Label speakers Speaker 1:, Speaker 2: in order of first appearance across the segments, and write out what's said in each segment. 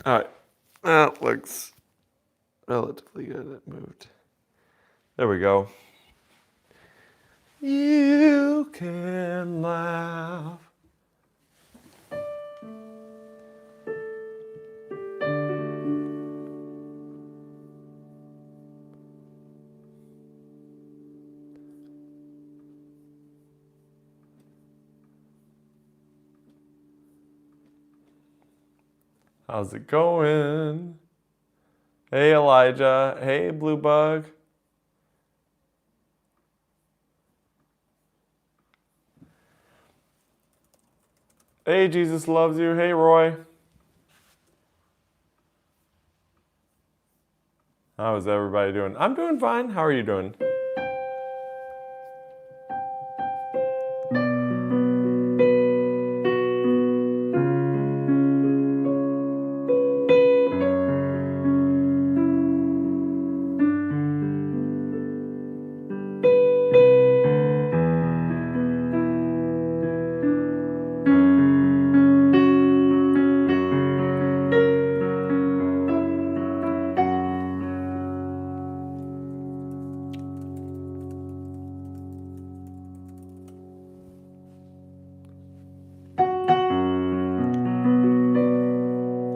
Speaker 1: All right. That looks relatively good. It moved. There we go. You can laugh. How's it going? Hey, Elijah. Hey, Blue Bug. Hey, Jesus loves you. Hey, Roy. How is everybody doing? I'm doing fine. How are you doing?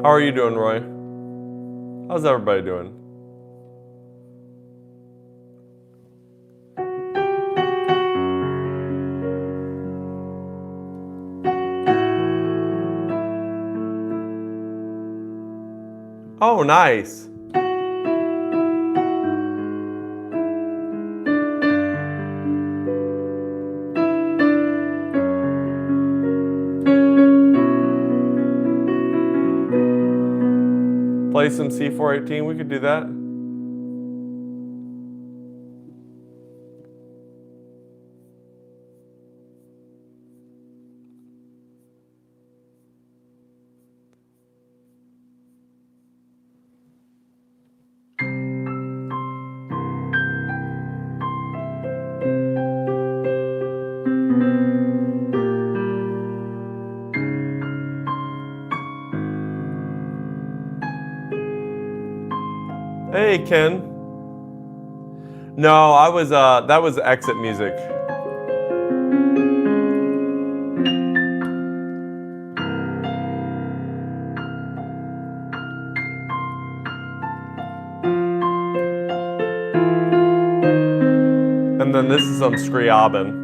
Speaker 1: How are you doing, Roy? How's everybody doing? Oh, nice. Play some C418. We could do that. Hey, Ken. No, I was that was exit music. And then this is some Scriabin.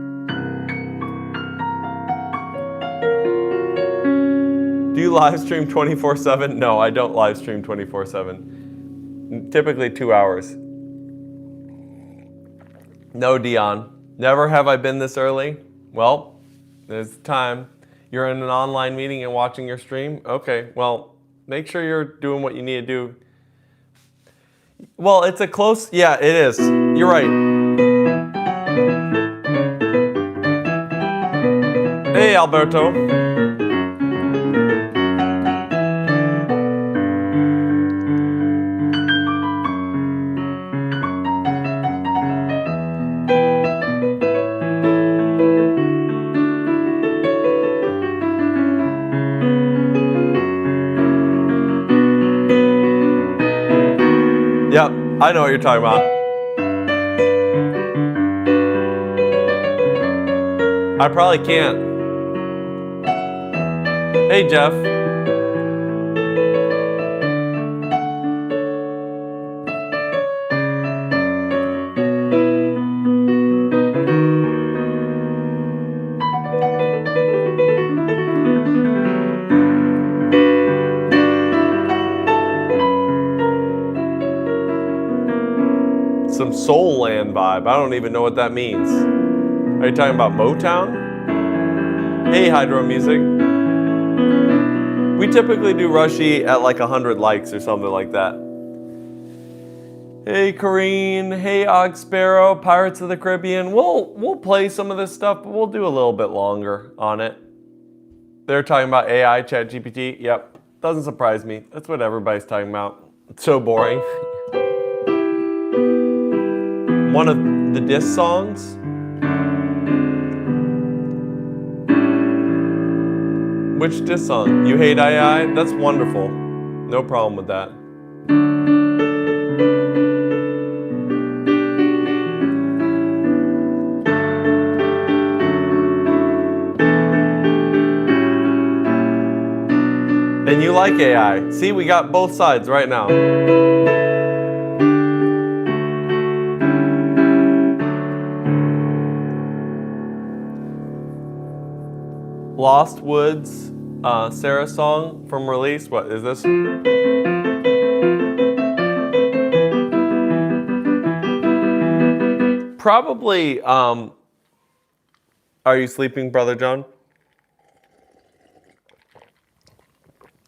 Speaker 1: Do you live stream 24/7? No, I don't live stream 24/7. Typically 2 hours. No, Dion. Never have I been this early. Well, there's time. You're in an online meeting and watching your stream? Okay, well, make sure you're doing what you need to do. Well, it's a close, yeah, it is. You're right. Hey, Alberto. Yep, I know what you're talking about. I probably can't. Hey, Jeff. Some Soul Land vibe. I don't even know what that means. Are you talking about Motown? Hey, Hydro Music. We typically do Rushy at like 100 likes or something like that. Hey, Corrine. Hey, Og Sparrow. Pirates of the Caribbean. We'll play some of this stuff, but we'll do a little bit longer on it. They're talking about AI, ChatGPT. Yep. Doesn't surprise me. That's what everybody's talking about. It's so boring. One of the diss songs. Which diss song? You Hate AI? That's wonderful. No problem with that. And you like AI. See, we got both sides right now. Lost Woods, Sarah song from release. What is this? Probably, Are You Sleeping, Brother John?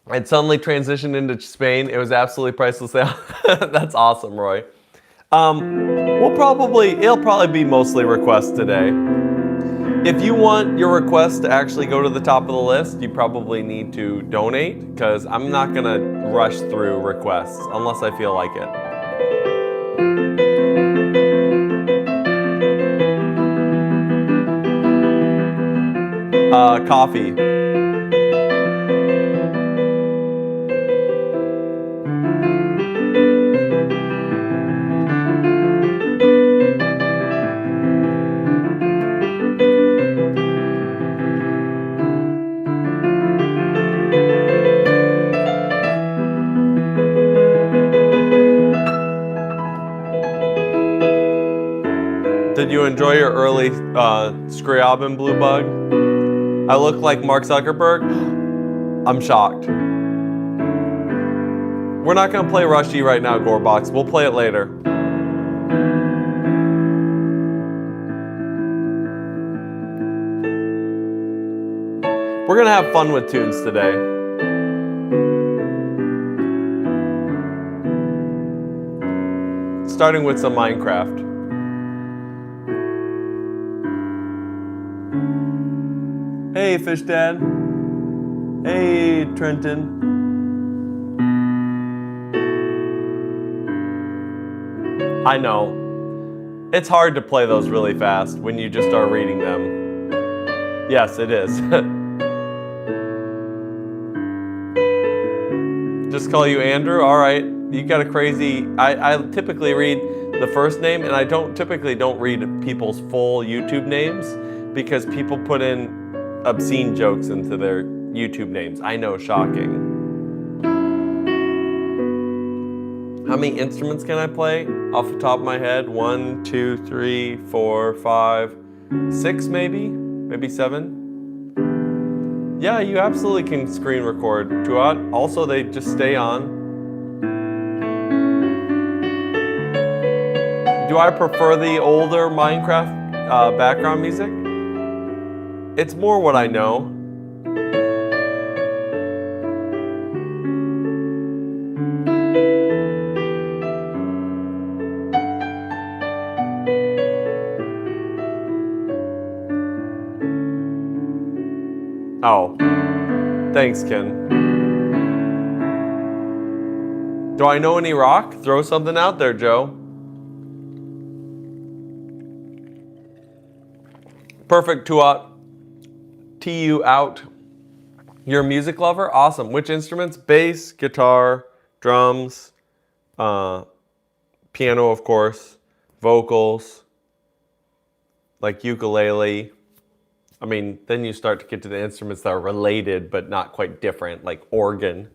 Speaker 1: I'd suddenly transitioned into Spain. It was absolutely priceless. That's awesome, Roy. It'll probably be mostly requests today. If you want your request to actually go to the top of the list, you probably need to donate, because I'm not gonna rush through requests unless I feel like it. Coffee. Did you enjoy your early Scriabin Blue Bug? I look like Mark Zuckerberg? I'm shocked. We're not gonna play Rushy right now, Gorebox. We'll play it later. We're gonna have fun with tunes today. Starting with some Minecraft. Hey, Fish Dad. Hey, Trenton. I know. It's hard to play those really fast when you just start reading them. Yes, it is. Just call you Andrew? All right. You got a crazy... I typically read the first name, and I typically don't read people's full YouTube names because people put in obscene jokes into their YouTube names. I know, shocking. How many instruments can I play off the top of my head? 1, 2, 3, 4, 5, 6 maybe? Maybe 7? Yeah, you absolutely can screen record, Tuat. Also, they just stay on. Do I prefer the older Minecraft background music? It's more what I know. Oh, thanks, Ken. Do I know any rock? Throw something out there, Joe. Perfect, Tuat. TU out. You're a music lover? Awesome. Which instruments? Bass, guitar, drums, piano, of course, vocals, like ukulele. I mean, then you start to get to the instruments that are related but not quite different, like organ.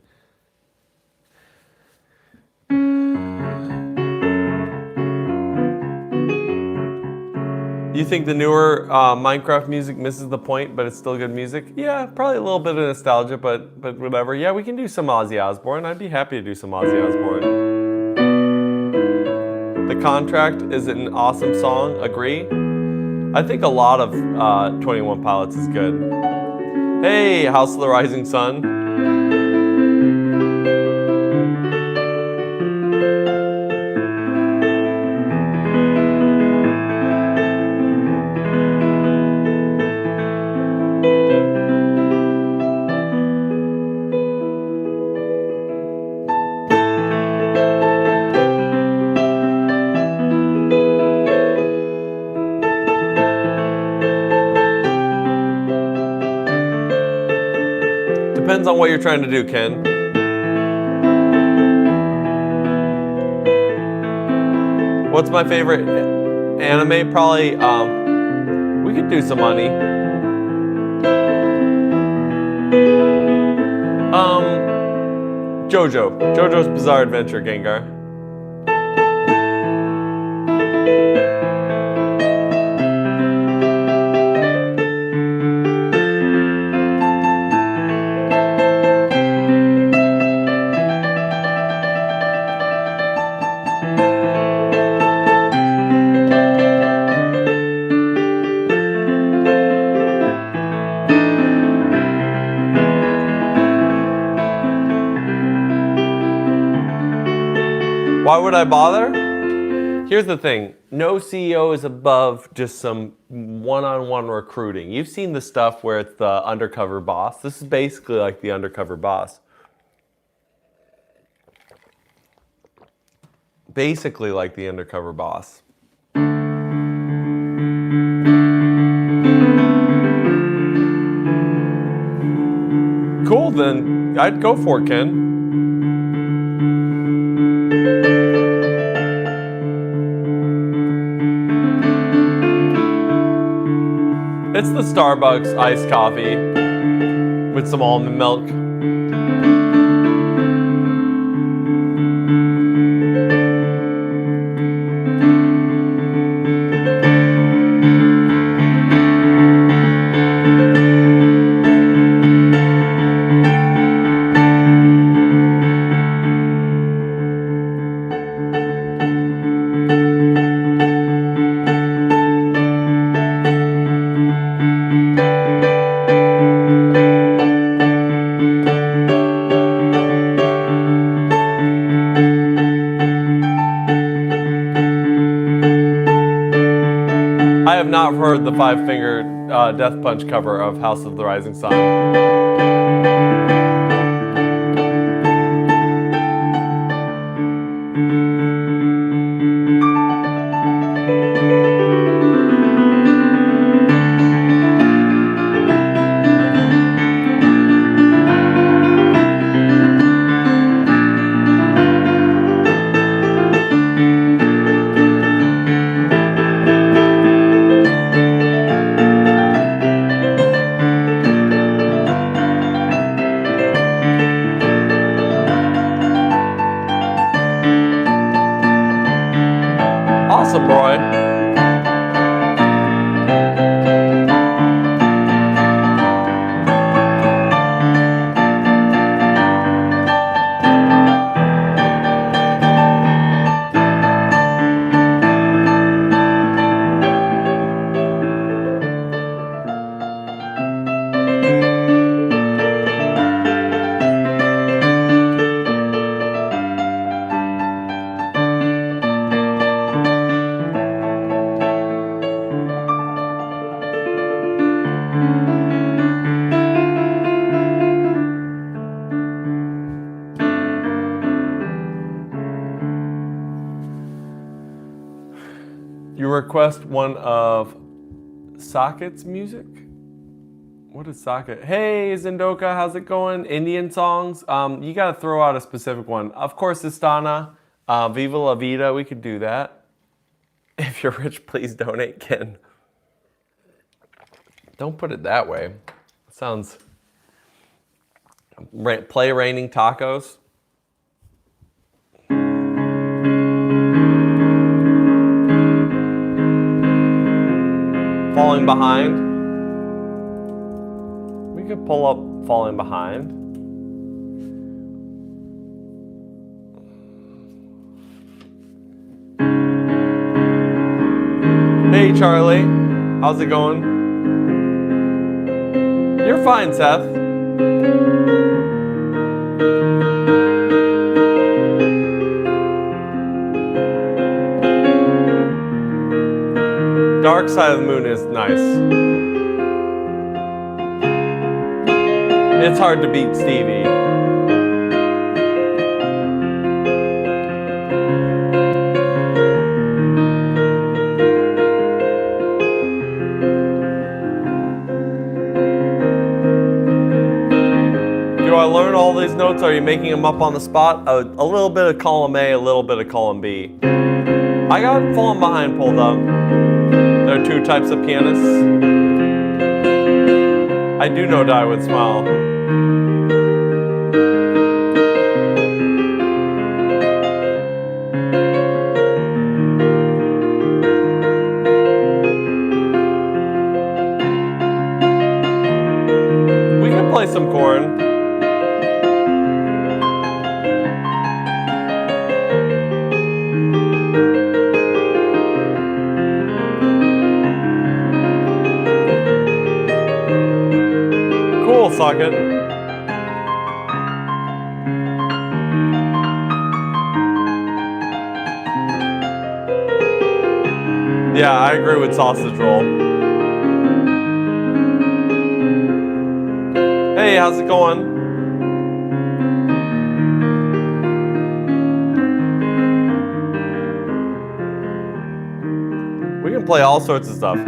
Speaker 1: You think the newer Minecraft music misses the point, but it's still good music? Yeah, probably a little bit of nostalgia, but whatever. Yeah, we can do some Ozzy Osbourne. I'd be happy to do some Ozzy Osbourne. The Contract is an awesome song. Agree? I think a lot of 21 Pilots is good. Hey, House of the Rising Sun. Depends on what you're trying to do, Ken. What's my favorite anime? Probably, we could do some money. JoJo's Bizarre Adventure, Gengar. Why would I bother? Here's the thing. No CEO is above just some one-on-one recruiting. You've seen the stuff where it's the undercover boss. This is basically like the undercover boss. Basically like the undercover boss. Cool, then I'd go for it, Ken. It's the Starbucks iced coffee with some almond milk. I have not heard the five-finger Death Punch cover of House of the Rising Sun. Awesome, Roy. You request one of Socket's music? What is Socket? Hey, Zendoka, how's it going? Indian songs? You gotta throw out a specific one. Of course, Istana, Viva La Vida, we could do that. If you're rich, please donate, Ken. Don't put it that way. It sounds... Play Raining Tacos. Falling Behind. We could pull up Falling Behind. Hey Charlie, how's it going? You're fine, Seth. Dark Side of the Moon is nice. It's hard to beat Stevie. Do I learn all these notes? Are you making them up on the spot? A little bit of column A, a little bit of column B. I got Falling Behind pulled up. There are two types of pianists. I do know Die With Smile. We can play some Korn. Cool, Socket. Yeah, I agree with Sausage Roll. Hey, how's it going? We can play all sorts of stuff.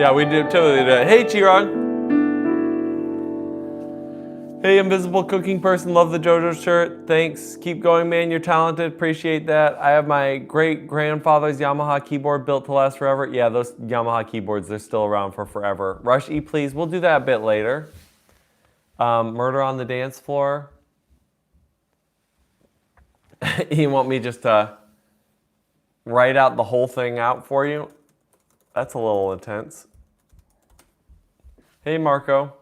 Speaker 1: Yeah, we do totally do that. Hey, Chirag. Hey, Invisible Cooking Person. Love the JoJo shirt. Thanks. Keep going, man. You're talented. Appreciate that. I have my great-grandfather's Yamaha keyboard built to last forever. Yeah, those Yamaha keyboards, they're still around for forever. Rush E, please. We'll do that a bit later. Murder on the Dance Floor. You want me just to write out the whole thing out for you? That's a little intense. Hey, Marco.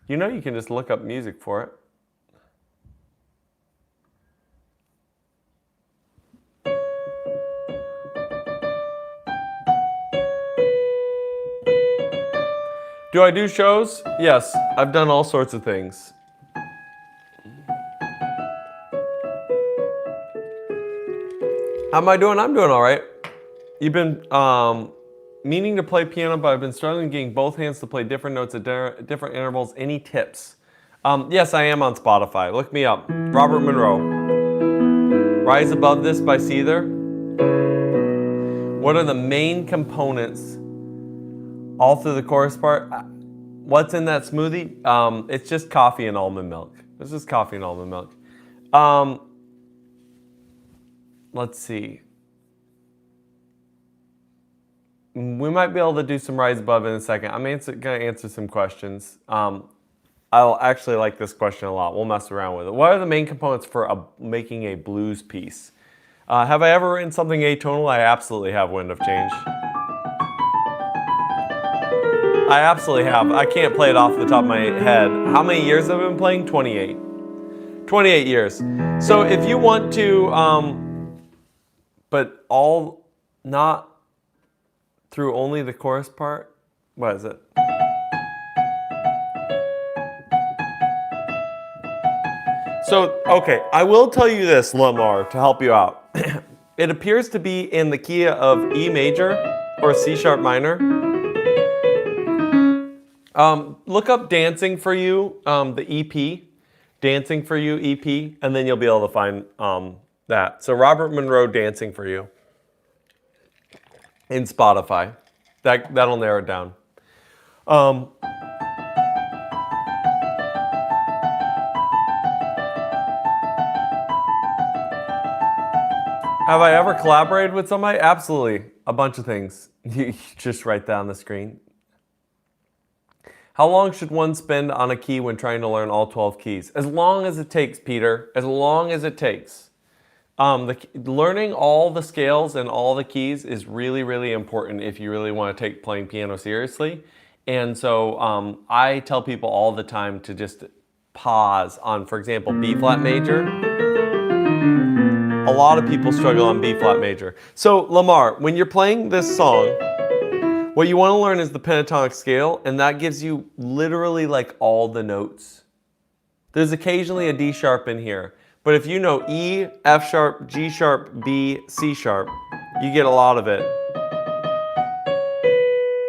Speaker 1: You know you can just look up music for it. Do I do shows? Yes, I've done all sorts of things. How am I doing? I'm doing all right. You've been meaning to play piano, but I've been struggling getting both hands to play different notes at different intervals. Any tips? Yes, I am on Spotify. Look me up. Robert Monroe. Rise Above This by Seether. What are the main components all through the chorus part? What's in that smoothie? It's just coffee and almond milk. It's just coffee and almond milk. Let's see. We might be able to do some Rise Above in a second. I'm going to answer some questions. I'll actually like this question a lot. We'll mess around with it. What are the main components for making a blues piece? Have I ever written something atonal? I absolutely have. Wind of Change. I absolutely have. I can't play it off the top of my head. How many years have I been playing? 28. 28 years. So if you want to, but all not through only the chorus part. What is it? So, okay, I will tell you this, Lamar, to help you out. It appears to be in the key of E major or C sharp minor. Look up Dancing for You, the EP, Dancing for You EP, and then you'll be able to find that. So Robert Monroe, Dancing for You in Spotify. That'll narrow it down. Have I ever collaborated with somebody? Absolutely. A bunch of things. You just write that on the screen. How long should one spend on a key when trying to learn all 12 keys? As long as it takes, Peter. As long as it takes. Learning all the scales and all the keys is really, really important if you really want to take playing piano seriously. And so I tell people all the time to just pause on, for example, B flat major. A lot of people struggle on B flat major. So Lamar, when you're playing this song, what you want to learn is the pentatonic scale, and that gives you literally like all the notes. There's occasionally a D sharp in here, but if you know E, F sharp, G sharp, B, C sharp, you get a lot of it.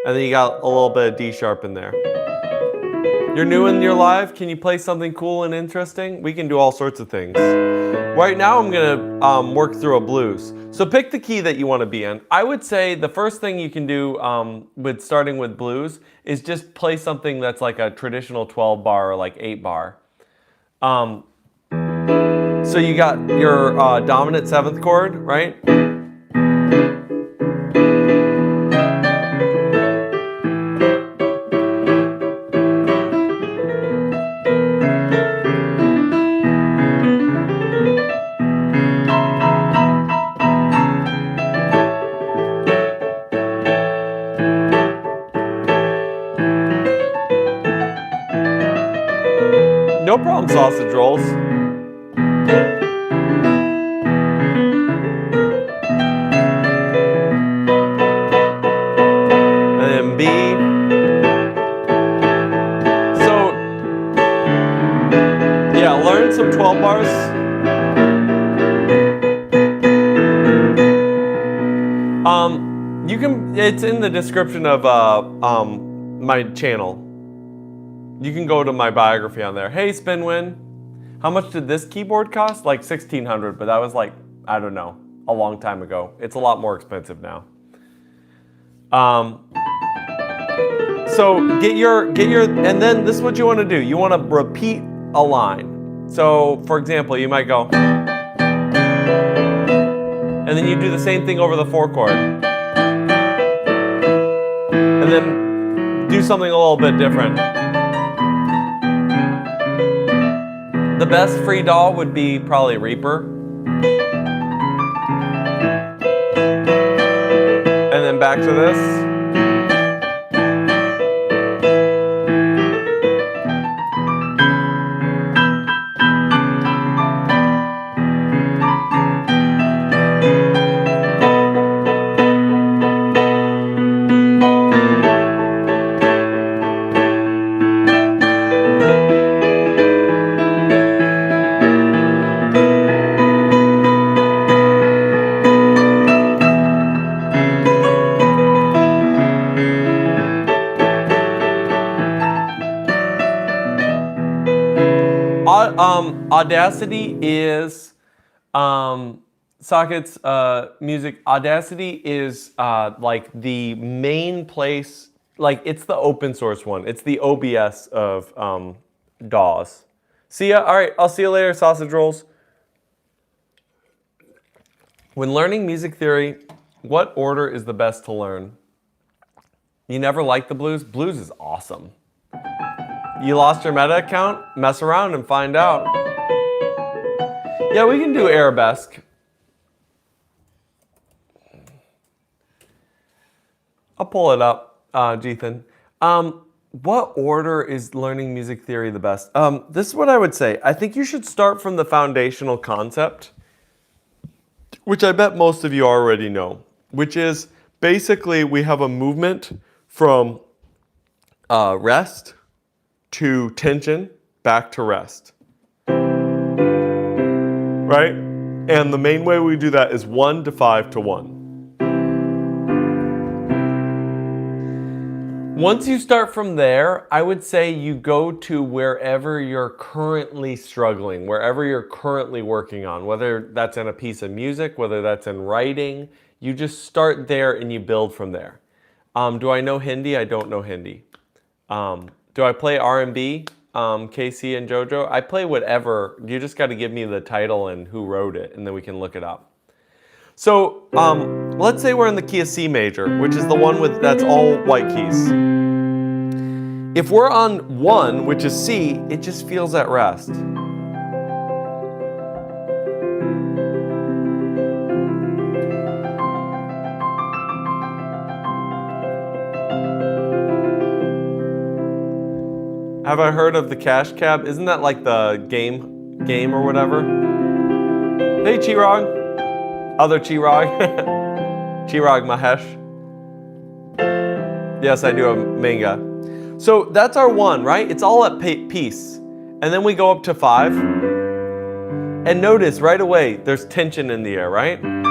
Speaker 1: And then you got a little bit of D sharp in there. You're new in your live, can you play something cool and interesting? We can do all sorts of things. Right now I'm gonna work through a blues. So pick the key that you wanna be in. I would say the first thing you can do with starting with blues is just play something that's like a traditional 12 bar or like 8 bar. So you got your dominant 7th chord, right? No problem, sausage rolls. And then B. So, yeah, learn some 12 bars. You can, it's in the description of my channel. You can go to my biography on there. Hey, Spinwin, how much did this keyboard cost? Like $1,600, but that was like, I don't know, a long time ago. It's a lot more expensive now. So get your, and then this is what you want to do. You want to repeat a line. So for example, you might go, and then you do the same thing over the 4 chord. And then do something a little bit different. The best free DAW would be probably Reaper. And then back to this. Audacity is Sockets Music. Audacity is like the main place, like it's the open source one. It's the OBS of DAWs. See ya. All right, I'll see you later, sausage rolls. When learning music theory, what order is the best to learn? You never liked the blues? Blues is awesome. You lost your meta account? Mess around and find out. Yeah, we can do arabesque. I'll pull it up, Jethan. What order is learning music theory the best? This is what I would say. I think you should start from the foundational concept, which I bet most of you already know. which is basically we have a movement from rest to tension back to rest, right? And the main way we do that is 1 to 5 to 1. Once you start from there, I would say you go to wherever you're currently struggling, wherever you're currently working on, whether that's in a piece of music, whether that's in writing, you just start there and you build from there. Do I know Hindi? I don't know Hindi. Do I play R&B, KC and JoJo? I play whatever. You just got to give me the title and who wrote it, and then we can look it up. So let's say we're in the key of C major, which is the one that's all white keys. If we're on 1, which is C, it just feels at rest. Have I heard of the Cash Cab? Isn't that like the game or whatever? Hey, Chirag. Other Chirag. Chirag Mahesh. Yes, I do a manga. So that's our 1, right? It's all at peace. And then we go up to 5. And notice right away, there's tension in the air, right? And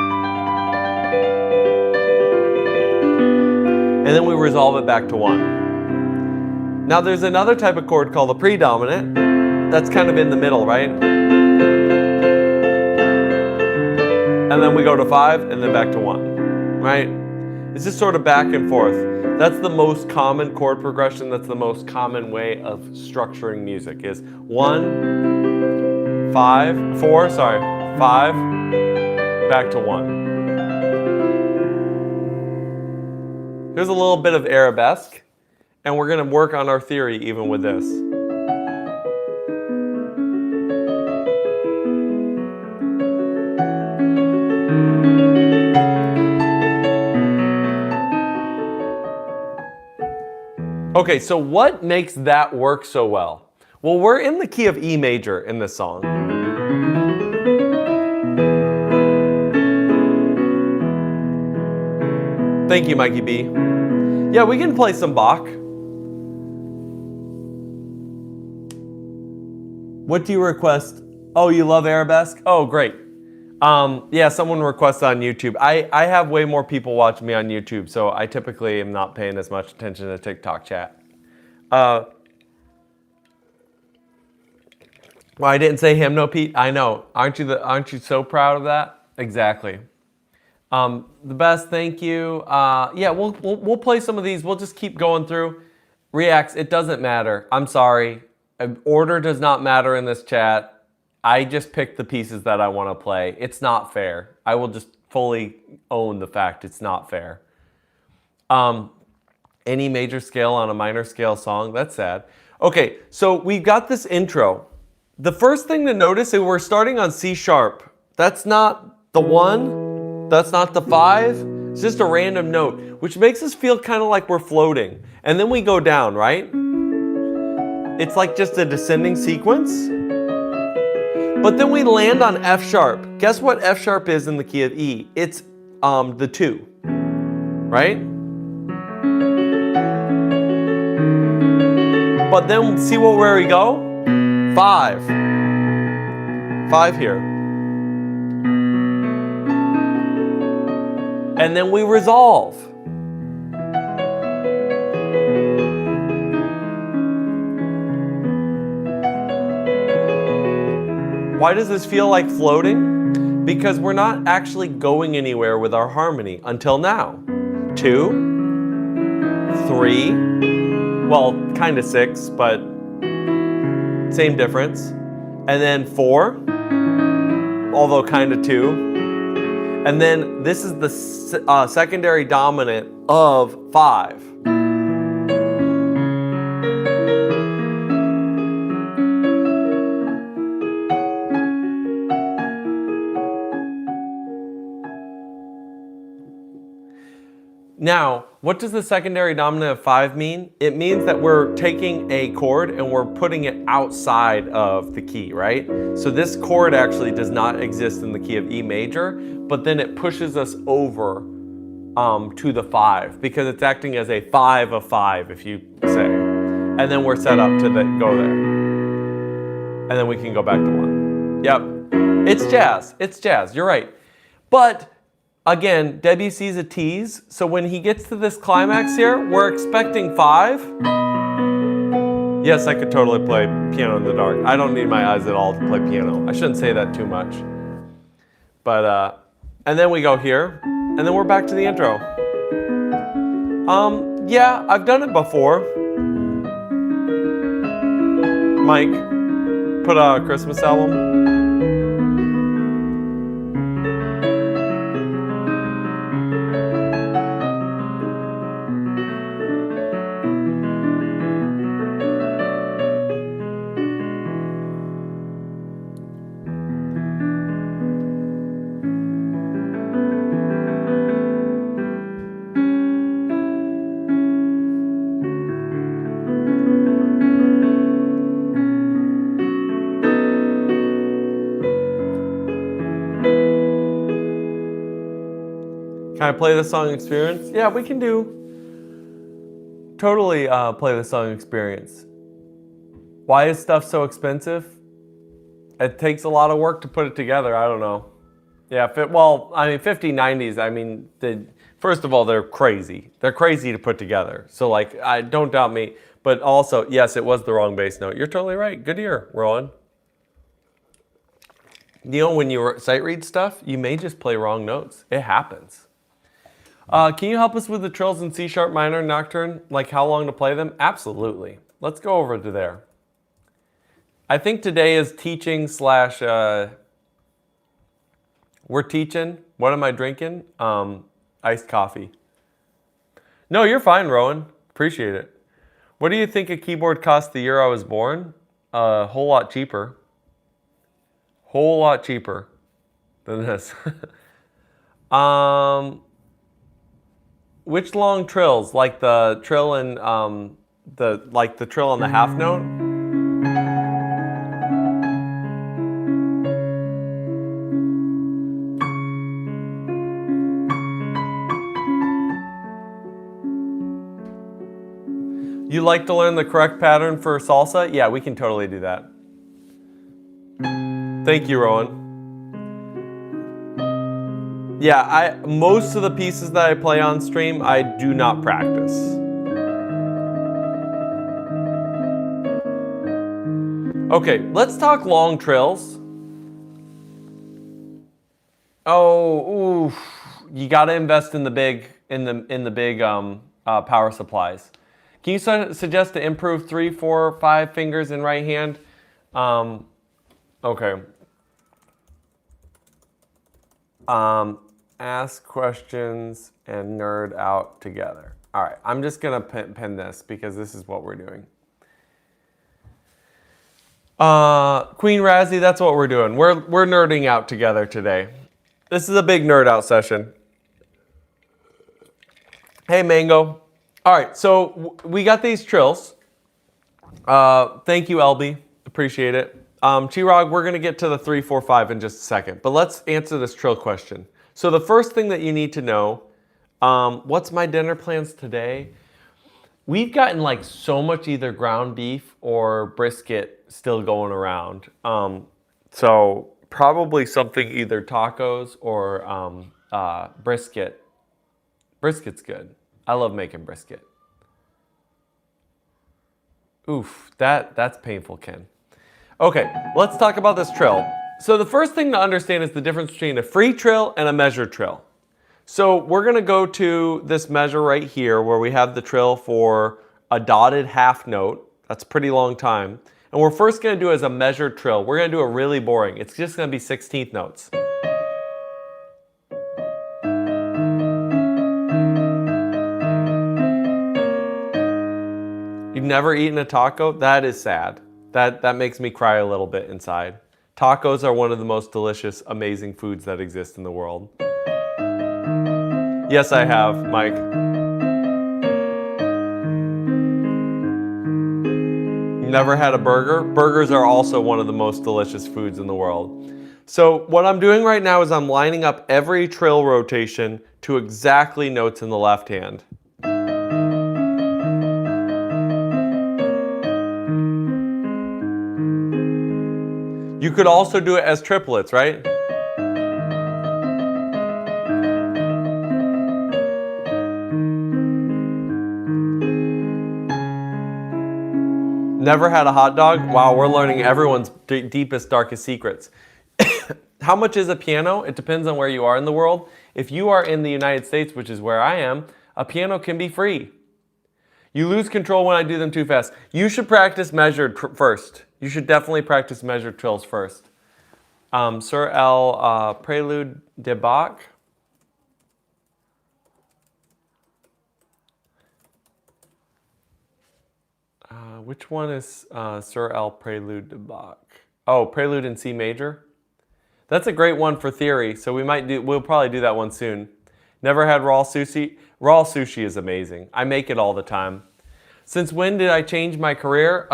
Speaker 1: then we resolve it back to 1. Now there's another type of chord called the predominant. That's kind of in the middle, right? And then we go to 5 and then back to 1, right? It's just sort of back and forth. That's the most common chord progression. That's the most common way of structuring music is 1, 5, 4, 5, back to 1. Here's a little bit of arabesque, and we're gonna work on our theory even with this. Okay, so what makes that work so well? Well, we're in the key of E major in this song. Thank you, Mikey B. Yeah, we can play some Bach. What do you request? Oh, you love arabesque? Oh, great. Yeah, someone requested on YouTube. I have way more people watching me on YouTube, so I typically am not paying as much attention to TikTok chat. Well, I didn't say hymno, Pete. I know. Aren't you so proud of that? Exactly. The best. Thank you. Yeah, we'll play some of these. We'll just keep going through. Reacts. It doesn't matter. I'm sorry. Order does not matter in this chat. I just picked the pieces that I want to play. It's not fair. I will just fully own the fact it's not fair. Any major scale on a minor scale song, that's sad. Okay, so we've got this intro. The first thing to notice is we're starting on C sharp. That's not the 1, that's not the 5, it's just a random note, which makes us feel kind of like we're floating. And then we go down, right? It's like just a descending sequence. But then we land on F sharp. Guess what F sharp is in the key of E? It's the 2, right? But then see where we go? 5. 5 here. And then we resolve. Why does this feel like floating? Because we're not actually going anywhere with our harmony until now. 2, 3, well, kind of 6, but same difference. And then 4, although kind of 2. And then this is the secondary dominant of 5. Now, what does the secondary dominant of 5 mean? It means that we're taking a chord and we're putting it outside of the key, right? So this chord actually does not exist in the key of E major, but then it pushes us over to the 5 because it's acting as a 5 of 5 if you say. And then we're set up to go there. And then we can go back to 1. Yep. It's jazz. It's jazz. You're right. But again, Debussy's a tease. So when he gets to this climax here, we're expecting 5. Yes, I could totally play piano in the dark. I don't need my eyes at all to play piano. I shouldn't say that too much. But, and then we go here, and then we're back to the intro. Yeah, I've done it before. Mike, put out a Christmas album. Can I play the song Experience? Yeah, we can totally play the song Experience. Why is stuff so expensive? It takes a lot of work to put it together. I don't know. Yeah, 5090s, I mean, first of all, they're crazy. They're crazy to put together. So like, don't doubt me. But also, yes, it was the wrong bass note. You're totally right. Good ear, Rowan. You know, when you sight read stuff, you may just play wrong notes. It happens. Can you help us with the trills in C# minor nocturne? Like how long to play them? Absolutely. Let's go over to there. I think today is teaching / we're teaching. What am I drinking? Iced coffee. No, you're fine, Rowan. Appreciate it. What do you think a keyboard cost the year I was born? A whole lot cheaper. Whole lot cheaper than this. Which long trills? Like the trill and the trill on the half note? You like to learn the correct pattern for salsa? Yeah, we can totally do that. Thank you, Rowan. Yeah, most of the pieces that I play on stream, I do not practice. Okay, let's talk long trills. Oh, oof. You got to invest in the big power supplies. Can you suggest to improve 3, 4, 5 fingers in right hand? Okay. Ask questions and nerd out together. All right, I'm just gonna pin this because this is what we're doing. Queen Razzie, that's what we're doing. We're nerding out together today. This is a big nerd out session. Hey, Mango. All right, so we got these trills. Thank you, LB. Appreciate it. Chirag, we're gonna get to the 3, 4, 5 in just a second, but let's answer this trill question. So the first thing that you need to know, what's my dinner plans today? We've gotten like so much either ground beef or brisket still going around. So probably something either tacos or brisket. Brisket's good. I love making brisket. Oof, that's painful, Ken. Okay, let's talk about this trill. So the first thing to understand is the difference between a free trill and a measured trill. So we're gonna go to this measure right here where we have the trill for a dotted half note. That's a pretty long time. And we're first gonna do as a measured trill. We're gonna do it really boring. It's just gonna be 16th notes. You've never eaten a taco? That is sad. That makes me cry a little bit inside. Tacos are one of the most delicious, amazing foods that exist in the world. Yes, I have, Mike. Never had a burger? Burgers are also one of the most delicious foods in the world. So what I'm doing right now is I'm lining up every trill rotation to exactly notes in the left hand. You could also do it as triplets, right? Never had a hot dog? Wow, we're learning everyone's deepest, darkest secrets. How much is a piano? It depends on where you are in the world. If you are in the United States, which is where I am, a piano can be free. You lose control when I do them too fast. You should practice measured first. You should definitely practice measured trills first. Sur el Prelude de Bach. Which one is Sur el Prelude de Bach? Oh, Prelude in C major. That's a great one for theory, so we'll probably do that one soon. Never had raw sushi. Raw sushi is amazing. I make it all the time. Since when did I change my career?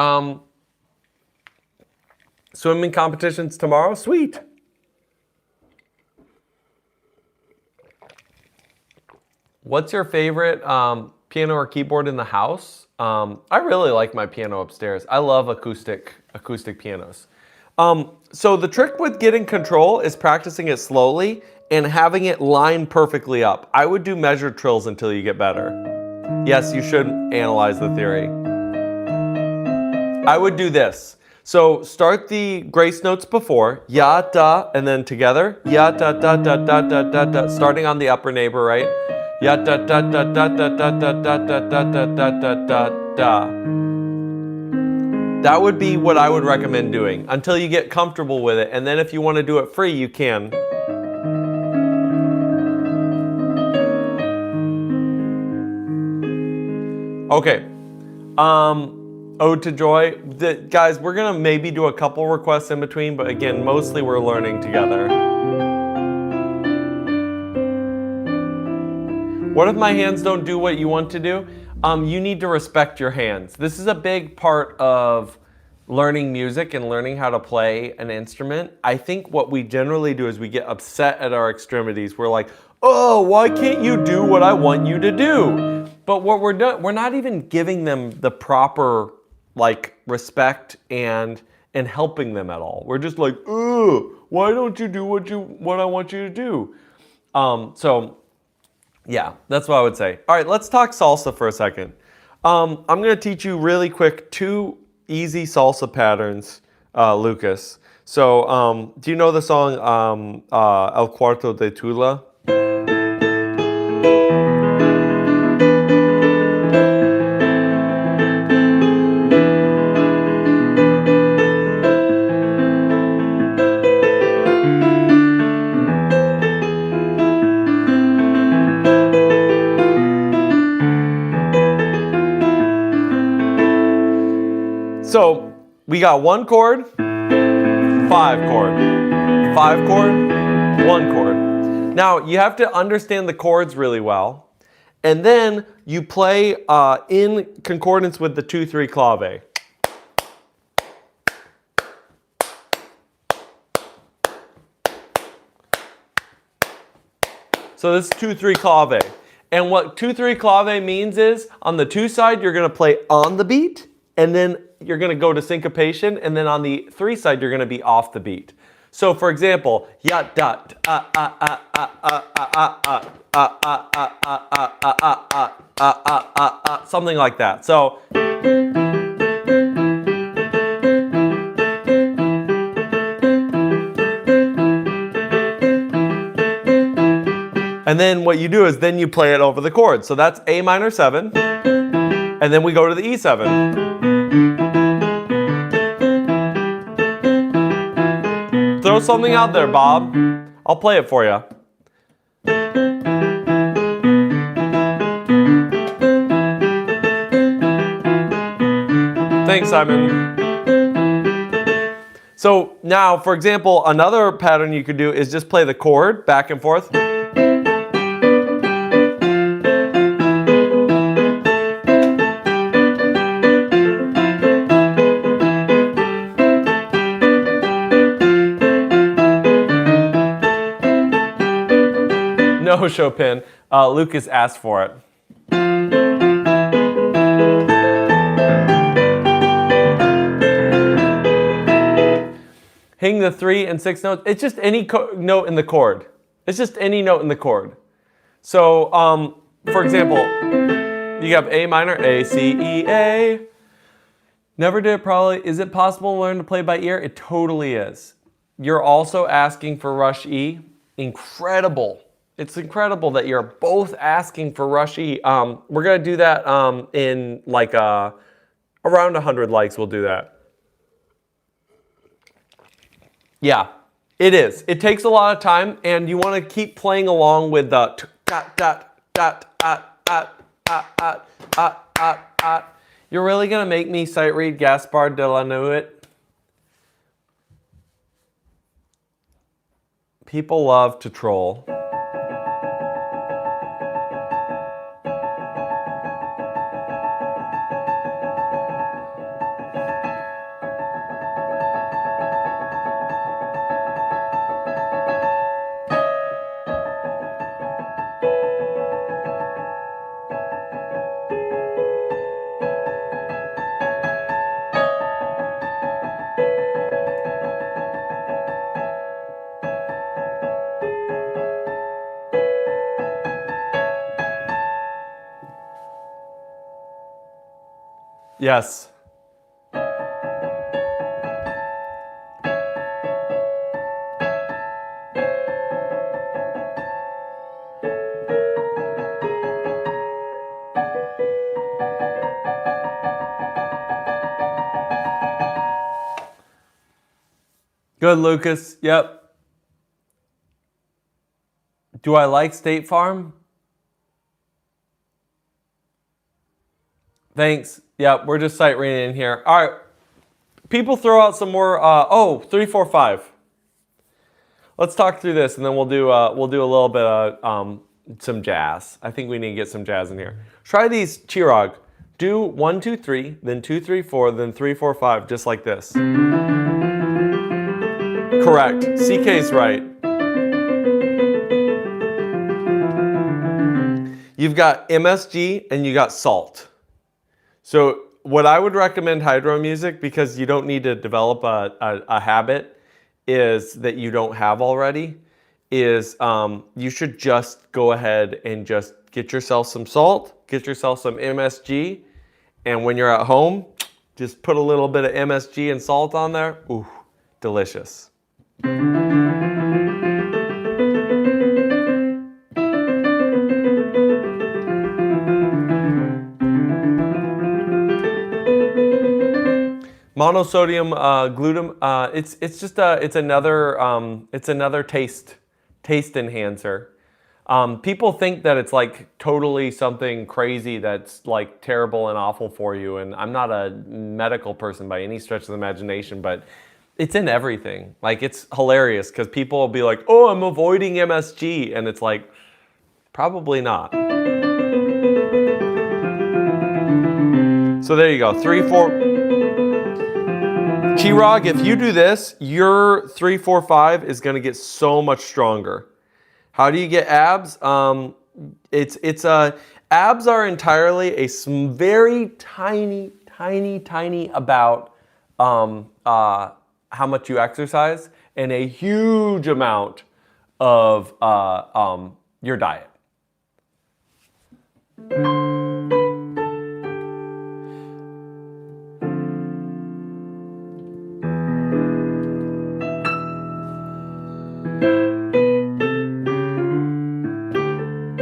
Speaker 1: Swimming competitions tomorrow? Sweet. What's your favorite piano or keyboard in the house? I really like my piano upstairs. I love acoustic pianos. So the trick with getting control is practicing it slowly and having it line perfectly up. I would do measured trills until you get better. Yes, you should analyze the theory. I would do this. So start the grace notes before, ya, da, and then together, ya, da, da, da, da, da, da, da, starting on the upper neighbor, right? Ya, da, da, da, da, da, da, da, da, da, da, da, da, da, da. That would be what I would recommend doing until you get comfortable with it. And then if you want to do it free, you can. Okay. Ode to Joy. Guys, we're going to maybe do a couple requests in between, but again, mostly we're learning together. What if my hands don't do what you want to do? You need to respect your hands. This is a big part of learning music and learning how to play an instrument. I think what we generally do is we get upset at our extremities. We're like, oh, why can't you do what I want you to do? But what we're doing, we're not even giving them the proper respect and helping them at all. We're just like, oh, why don't you do what I want you to do? Yeah, that's what I would say. All right, let's talk salsa for a second. I'm going to teach you really quick 2 easy salsa patterns, Lucas. So, do you know the song El Cuarto de Tula? So we got 1 chord, 5 chord, 5 chord, 1 chord. Now you have to understand the chords really well, and then you play in concordance with the 2-3 clave. So this is 2-3 clave. And what 2-3 clave means is on the 2 side you're going to play on the beat, and then you're going to go to syncopation, and then on the 3 side you're going to be off the beat. So for example, ya da something like that. So and then what you do is then you play it over the chords. So that's A minor 7, and then we go to the E7. Throw something out there, Bob. I'll play it for you. Thanks, Simon. So now, for example, another pattern you could do is just play the chord back and forth. No, Chopin. Lucas asked for it. Hitting the 3 and 6 notes. It's just any note in the chord. It's just any note in the chord. So, for example, you have A minor, A, C, E, A. Never did it probably. Is it possible to learn to play by ear? It totally is. You're also asking for rush E. Incredible. It's incredible that you're both asking for rush E. We're going to do that in like around 100 likes. We'll do that. Yeah, it is. It takes a lot of time, and you want to keep playing along with the dot dot dot You're really gonna make me sight read Gaspard de la Nuit? People love to troll. Yes. Good, Lucas. Yep. Do I like State Farm? Thanks. Yeah, we're just sight reading in here. All right. People throw out some more. 3, 4, 5. Let's talk through this, and then we'll do a little bit of some jazz. I think we need to get some jazz in here. Try these Chirag. Do 1, 2, 3, then 2, 3, 4, then 3, 4, 5, just like this. Correct. CK's right. You've got MSG and you got salt. So what I would recommend Hydro Music, because you don't need to develop a habit is that you don't have already, is you should just go ahead and just get yourself some salt, get yourself some MSG, and when you're at home, just put a little bit of MSG and salt on there. Ooh, delicious. Monosodium glutamate. It's just another taste enhancer. People think that it's like totally something crazy that's like terrible and awful for you, and I'm not a medical person by any stretch of the imagination, but it's in everything. Like, it's hilarious because people will be like, "Oh, I'm avoiding MSG," and it's like, probably not. So there you go. 3, 4. Chirag, if you do this, your 3, 4, 5 is going to get so much stronger. How do you get abs? Abs are entirely a very tiny about how much you exercise and a huge amount of your diet.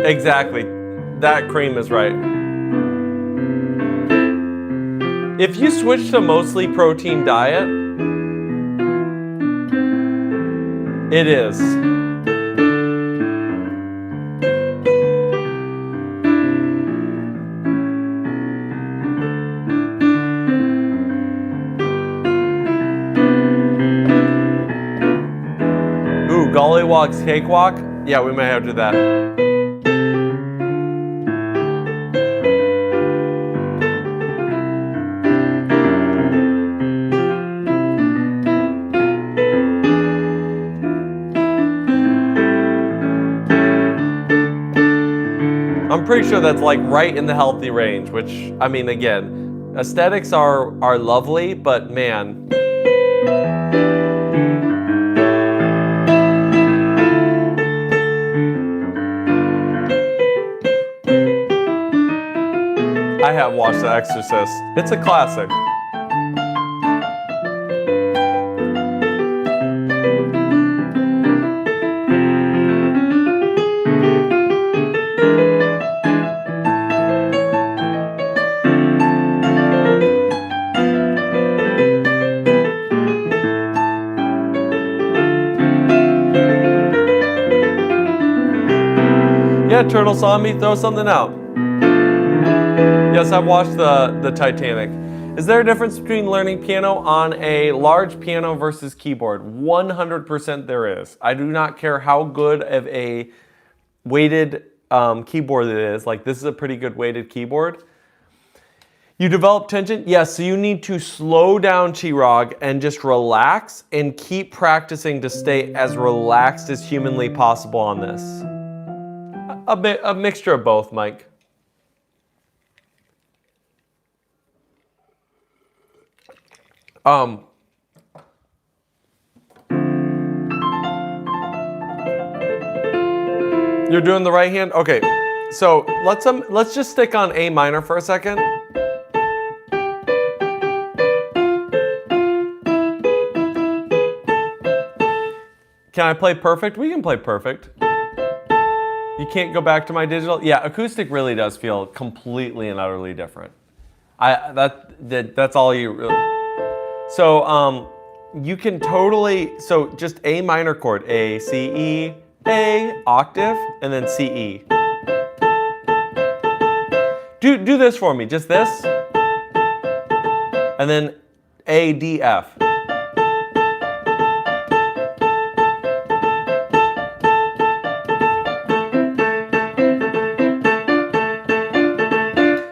Speaker 1: Exactly. That cream is right. If you switch to mostly protein diet, it is. Ooh, Gollywog's Cakewalk? Yeah, we may have to do that. I'm pretty sure that's like right in the healthy range, which, I mean, again, aesthetics are lovely, but man. I have watched The Exorcist. It's a classic. Yeah, Turtle saw me throw something out. Yes, I've watched the Titanic. Is there a difference between learning piano on a large piano versus keyboard? 100% there is. I do not care how good of a weighted keyboard it is. Like, this is a pretty good weighted keyboard. You develop tension? Yes, so you need to slow down, Chirag, and just relax and keep practicing to stay as relaxed as humanly possible on this. A mixture of both, Mike. You're doing the right hand? Okay, so let's just stick on A minor for a second. Can I play perfect? We can play perfect. You can't go back to my digital? Yeah, acoustic really does feel completely and utterly different. That's all you really. So you can totally, so just A minor chord, A, C, E, A, octave, and then C, E. Do this for me, just this. And then A, D, F.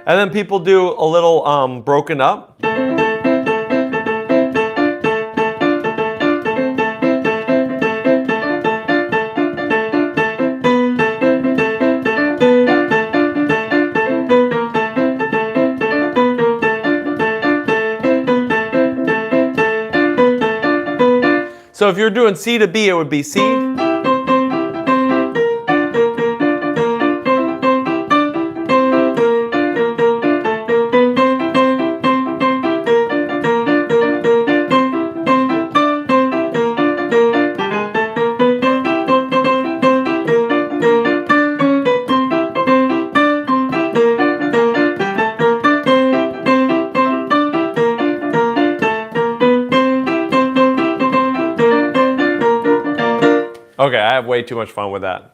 Speaker 1: And then people do a little broken up. So if you're doing C to B, it would be C. Okay, I have way too much fun with that.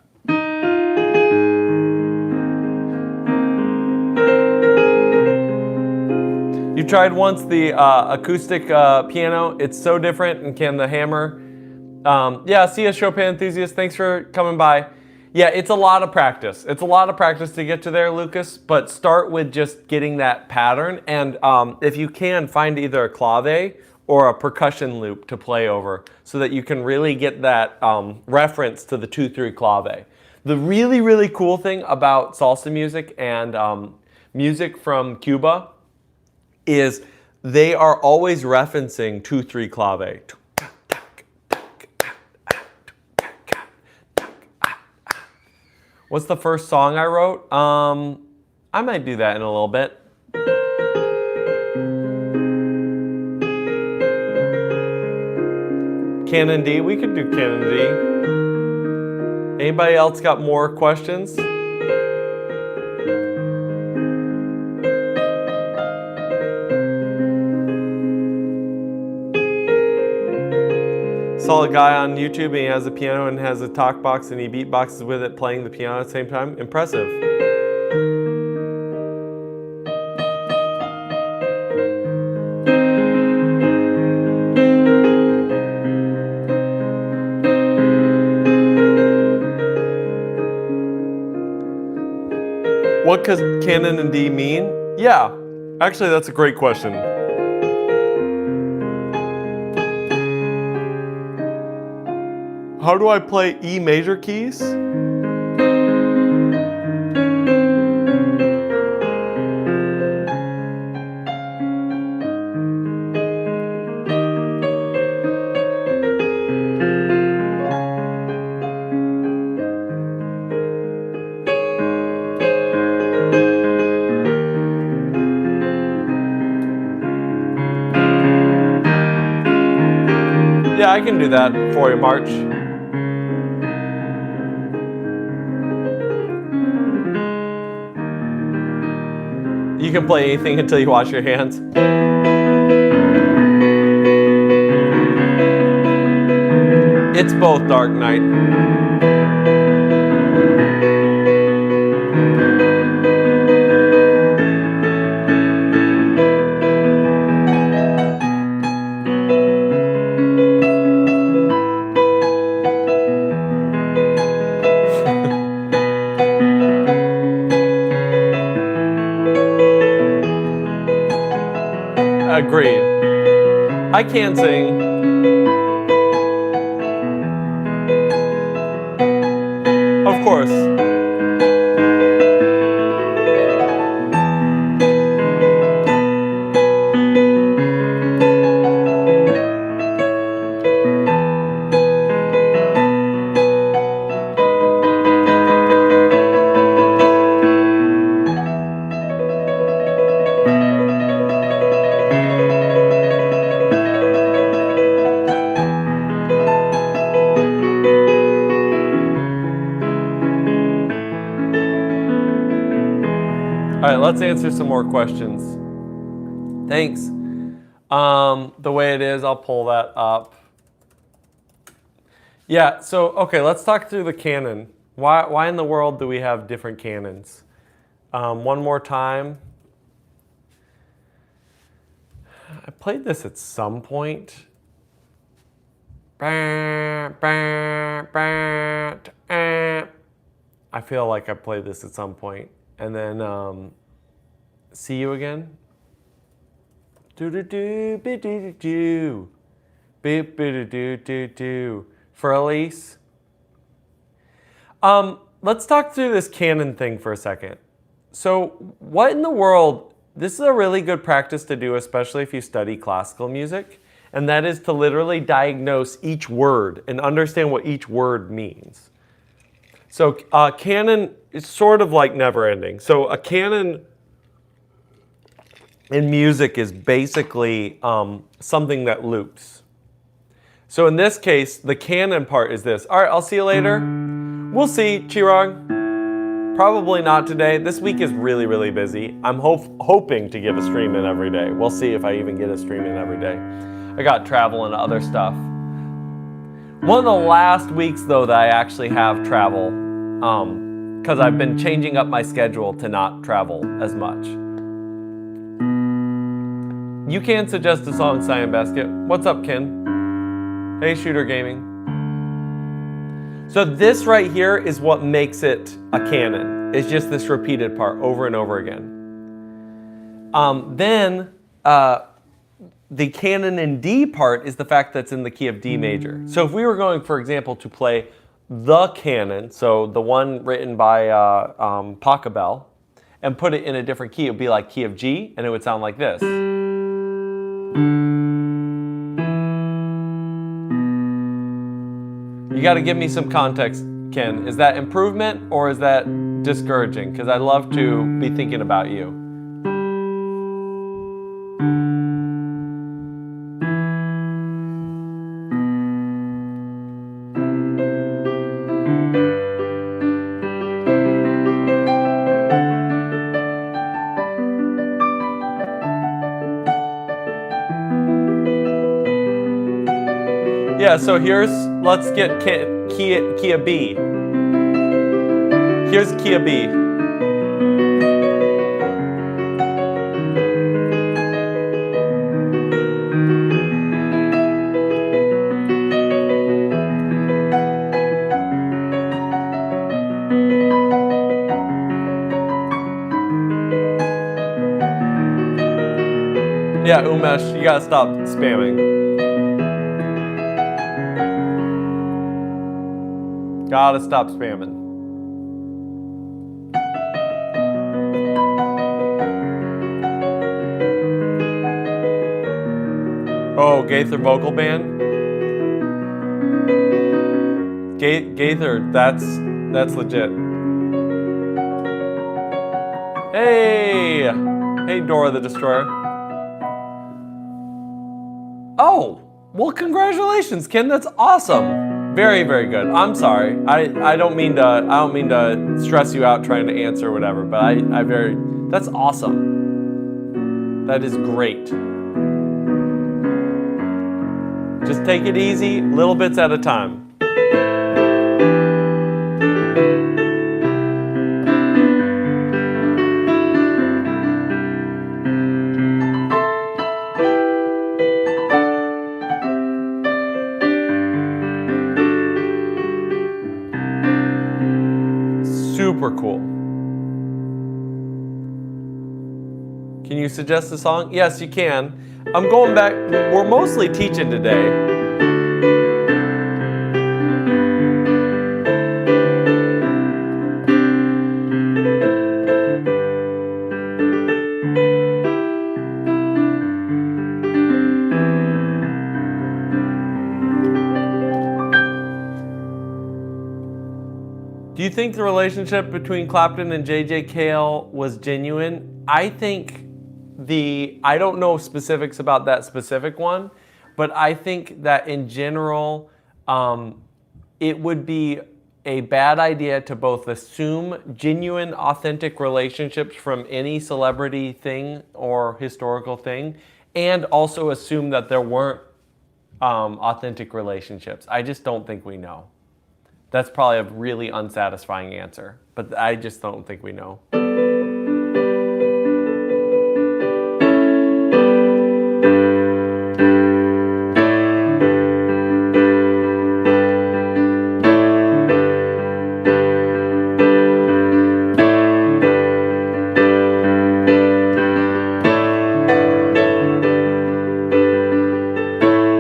Speaker 1: You tried once the acoustic piano. It's so different, and can the hammer. Yeah, see a Chopin enthusiast. Thanks for coming by. Yeah, it's a lot of practice. It's a lot of practice to get to there, Lucas, but start with just getting that pattern. And if you can, find either a clave or a percussion loop to play over so that you can really get that reference to the 2-3 clave. The really, really cool thing about salsa music and music from Cuba is they are always referencing 2-3 clave. What's the first song I wrote? I might do that in a little bit. Canon D, we could do Canon D. Anybody else got more questions? Saw a guy on YouTube and he has a piano and has a talk box and he beatboxes with it playing the piano at the same time. Impressive. What does Canon and D mean? Yeah, actually that's a great question. How do I play E major keys? I can do that for you, March. You can play anything until you wash your hands. It's both, Dark Knight. Agreed. I can sing. Of course. All right, let's answer some more questions. Thanks. The way it is, I'll pull that up. Yeah, so, okay, let's talk through the canon. Why in the world do we have different canons? One more time. I played this at some point. I feel like I played this at some point. And then, see you again. Do-do-do, be-do-do-do. Be-do-do-do-do. For Elise. Let's talk through this canon thing for a second. So what in the world, this is a really good practice to do, especially if you study classical music, and that is to literally diagnose each word and understand what each word means. So canon is sort of like never ending. So a canon in music is basically something that loops. So in this case, the canon part is this. All right, I'll see you later. We'll see, Chirag. Probably not today. This week is really, really busy. I'm hoping to give a stream in every day. We'll see if I even get a stream in every day. I got travel and other stuff. One of the last weeks, though, that I actually have travel, because I've been changing up my schedule to not travel as much. You can suggest a song, Cyan Basket. What's up, Ken? Hey, Shooter Gaming. So this right here is what makes it a canon. It's just this repeated part over and over again. Then the canon in D part is the fact that's in the key of D major. So if we were going, for example, to play the canon, so the one written by Pachelbel, and put it in a different key, it would be like key of G, and it would sound like this. You got to give me some context, Ken. Is that improvement or is that discouraging? Because I'd love to be thinking about you. Yeah, so here's, let's get key of B. Here's key of B. Yeah, Umesh, you gotta stop spamming. Gotta stop spamming. Oh, Gaither Vocal Band? Gaither, that's legit. Hey! Hey, Dora the Destroyer. Oh! Well, congratulations, Ken. That's awesome. Very, very good. I'm sorry. I don't mean to stress you out trying to answer whatever, but that's awesome. That is great. Just take it easy, little bits at a time. Super cool. Can you suggest a song? Yes, you can. I'm going back. We're mostly teaching today. Do you think the relationship between Clapton and J.J. Cale was genuine? I think I don't know specifics about that specific one, but I think that in general, it would be a bad idea to both assume genuine, authentic relationships from any celebrity thing or historical thing, and also assume that there weren't authentic relationships. I just don't think we know. That's probably a really unsatisfying answer, but I just don't think we know.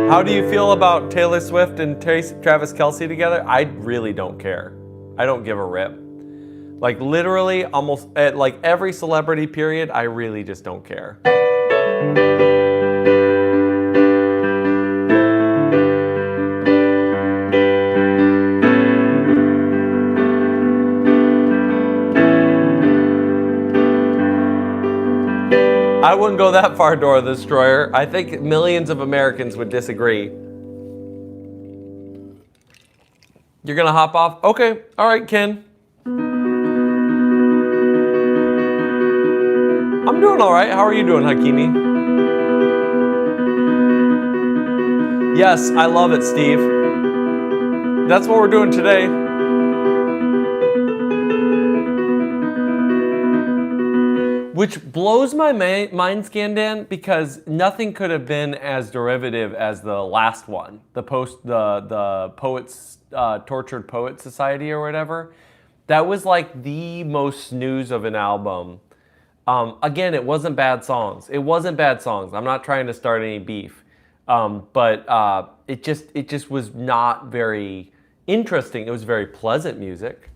Speaker 1: How do you feel about Taylor Swift and Travis Kelce together? I really don't care. I don't give a rip. Like literally almost at like every celebrity period, I really just don't care. I wouldn't go that far, Dora the Destroyer. I think millions of Americans would disagree. You're gonna hop off? Okay, all right, Ken. I'm doing all right. How are you doing, Hakimi? Yes, I love it, Steve. That's what we're doing today. Which blows my mind, Scandan, because nothing could have been as derivative as the last one, the Poets Tortured Poet Society or whatever. That was like the most snooze of an album. Again, it wasn't bad songs. It wasn't bad songs. I'm not trying to start any beef, but it just was not very interesting. It was very pleasant music.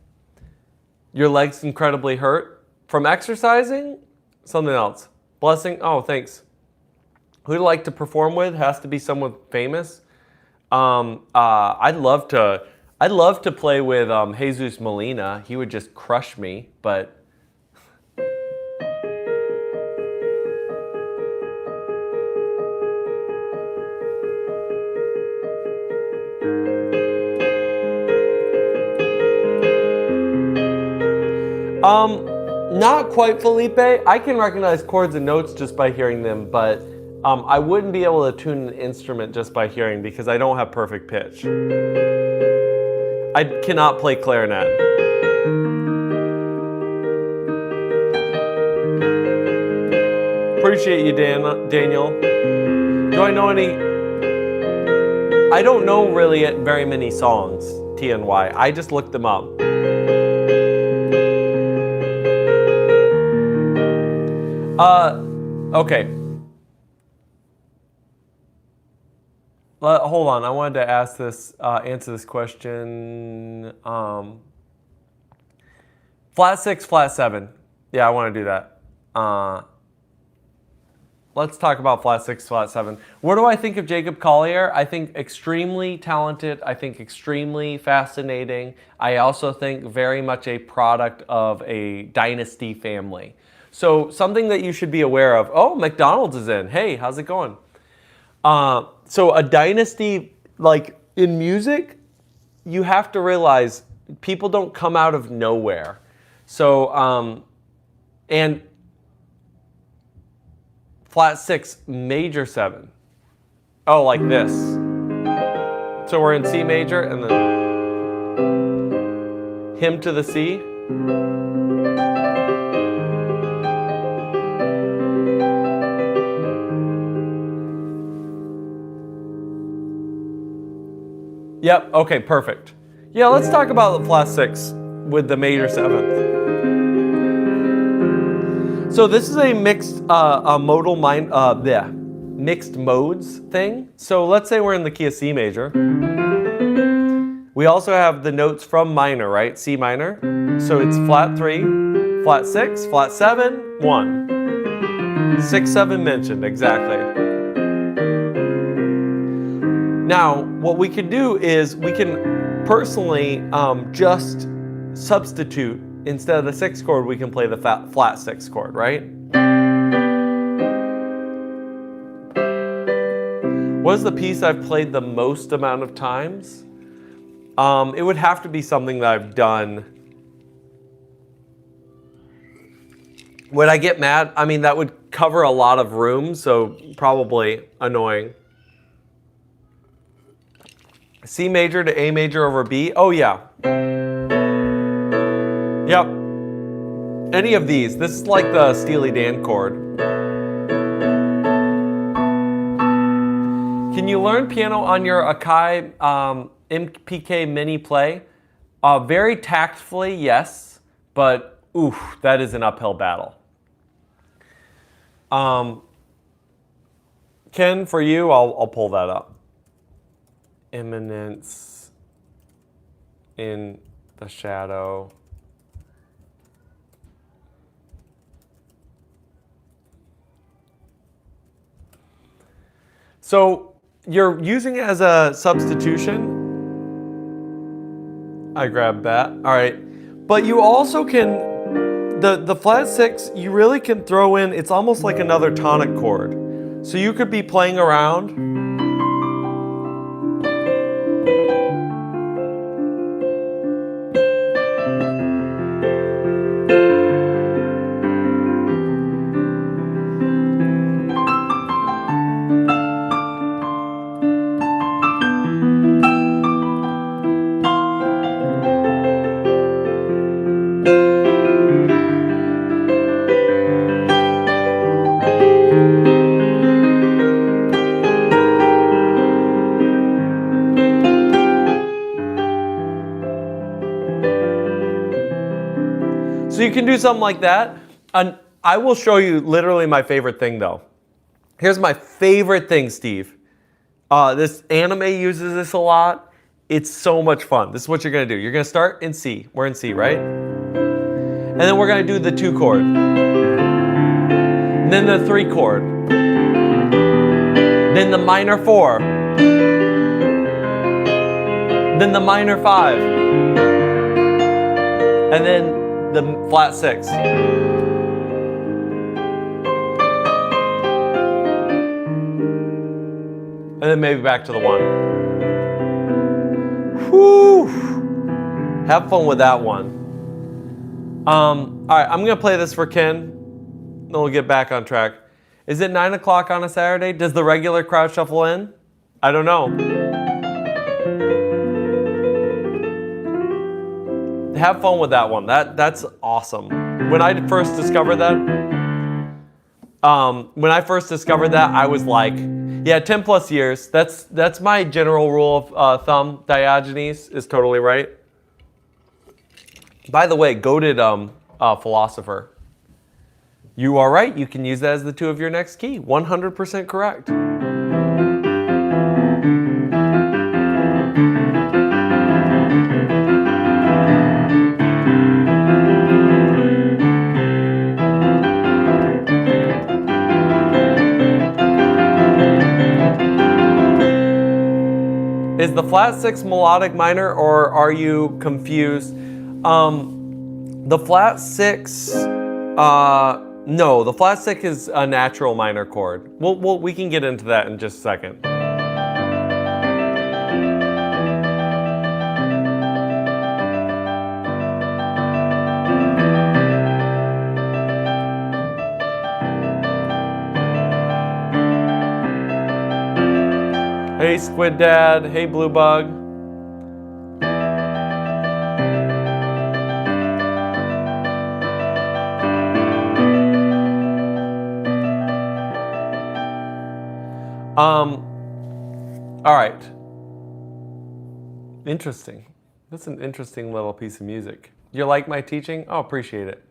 Speaker 1: Your legs incredibly hurt from exercising. Something else. Blessing. Oh, thanks. Who'd you like to perform with? Has to be someone famous. I'd love to play with Jesus Molina. He would just crush me, but. Not quite, Felipe. I can recognize chords and notes just by hearing them, but I wouldn't be able to tune an instrument just by hearing because I don't have perfect pitch. I cannot play clarinet. Appreciate you, Daniel. Do I know any? I don't know really very many songs, TNY. I just looked them up. Okay. Hold on. I wanted to answer this question. Flat 6, flat 7. Yeah, I want to do that. Let's talk about flat 6, flat 7. What do I think of Jacob Collier? I think extremely talented. I think extremely fascinating. I also think very much a product of a dynasty family. So something that you should be aware of. Oh, McDonald's is in. Hey, how's it going? So a dynasty, like in music, you have to realize people don't come out of nowhere. So, and flat 6, major 7. Oh, like this. So we're in C major and then him to the C. Yep, okay, perfect. Yeah, let's talk about the flat 6 with the major 7th. So this is a mixed modal mixed modes thing. So let's say we're in the key of C major. We also have the notes from minor, right? C minor. So it's flat 3, flat 6, flat 7, 1. 6, 7 mentioned, exactly. Now, what we can do is we can personally just substitute. Instead of the 6 chord, we can play the flat 6 chord, right? What is the piece I've played the most amount of times? It would have to be something that I've done. Would I get mad? I mean, that would cover a lot of room, so probably annoying. C major to A major over B. Oh, yeah. Yep. Any of these. This is like the Steely Dan chord. Can you learn piano on your Akai MPK Mini Play? Very tactfully, yes, but oof, that is an uphill battle. Ken, for you, I'll pull that up. Eminence in the shadow. So you're using it as a substitution. I grabbed that. All right. But you also can, the flat 6, you really can throw in, it's almost like another tonic chord. So you could be playing around. So you can do something like that. And I will show you literally my favorite thing though. Here's my favorite thing, Steve. This anime uses this a lot. It's so much fun. This is what you're gonna do. You're gonna start in C. We're in C, right? And then we're gonna do the 2 chord. And then the 3 chord. Then the minor 4. Then the minor 5. And then the flat 6. And then maybe back to the 1. Whew. Have fun with that one. All right, I'm gonna play this for Ken. Then we'll get back on track. Is it 9 o'clock on a Saturday? Does the regular crowd shuffle in? I don't know. Have fun with that one. That's awesome. When I first discovered that, I was like, yeah, 10 plus years. That's my general rule of thumb. Diogenes is totally right. By the way, goated philosopher. You are right. You can use that as the 2 of your next key. 100% correct. Is the flat 6 melodic minor, or are you confused? The flat 6 No, the flat sixth is a natural minor chord. We can get into that in just a second. Hey Squid Dad, hey Blue Bug. All right. Interesting. That's an interesting little piece of music. You like my teaching? Oh, appreciate it.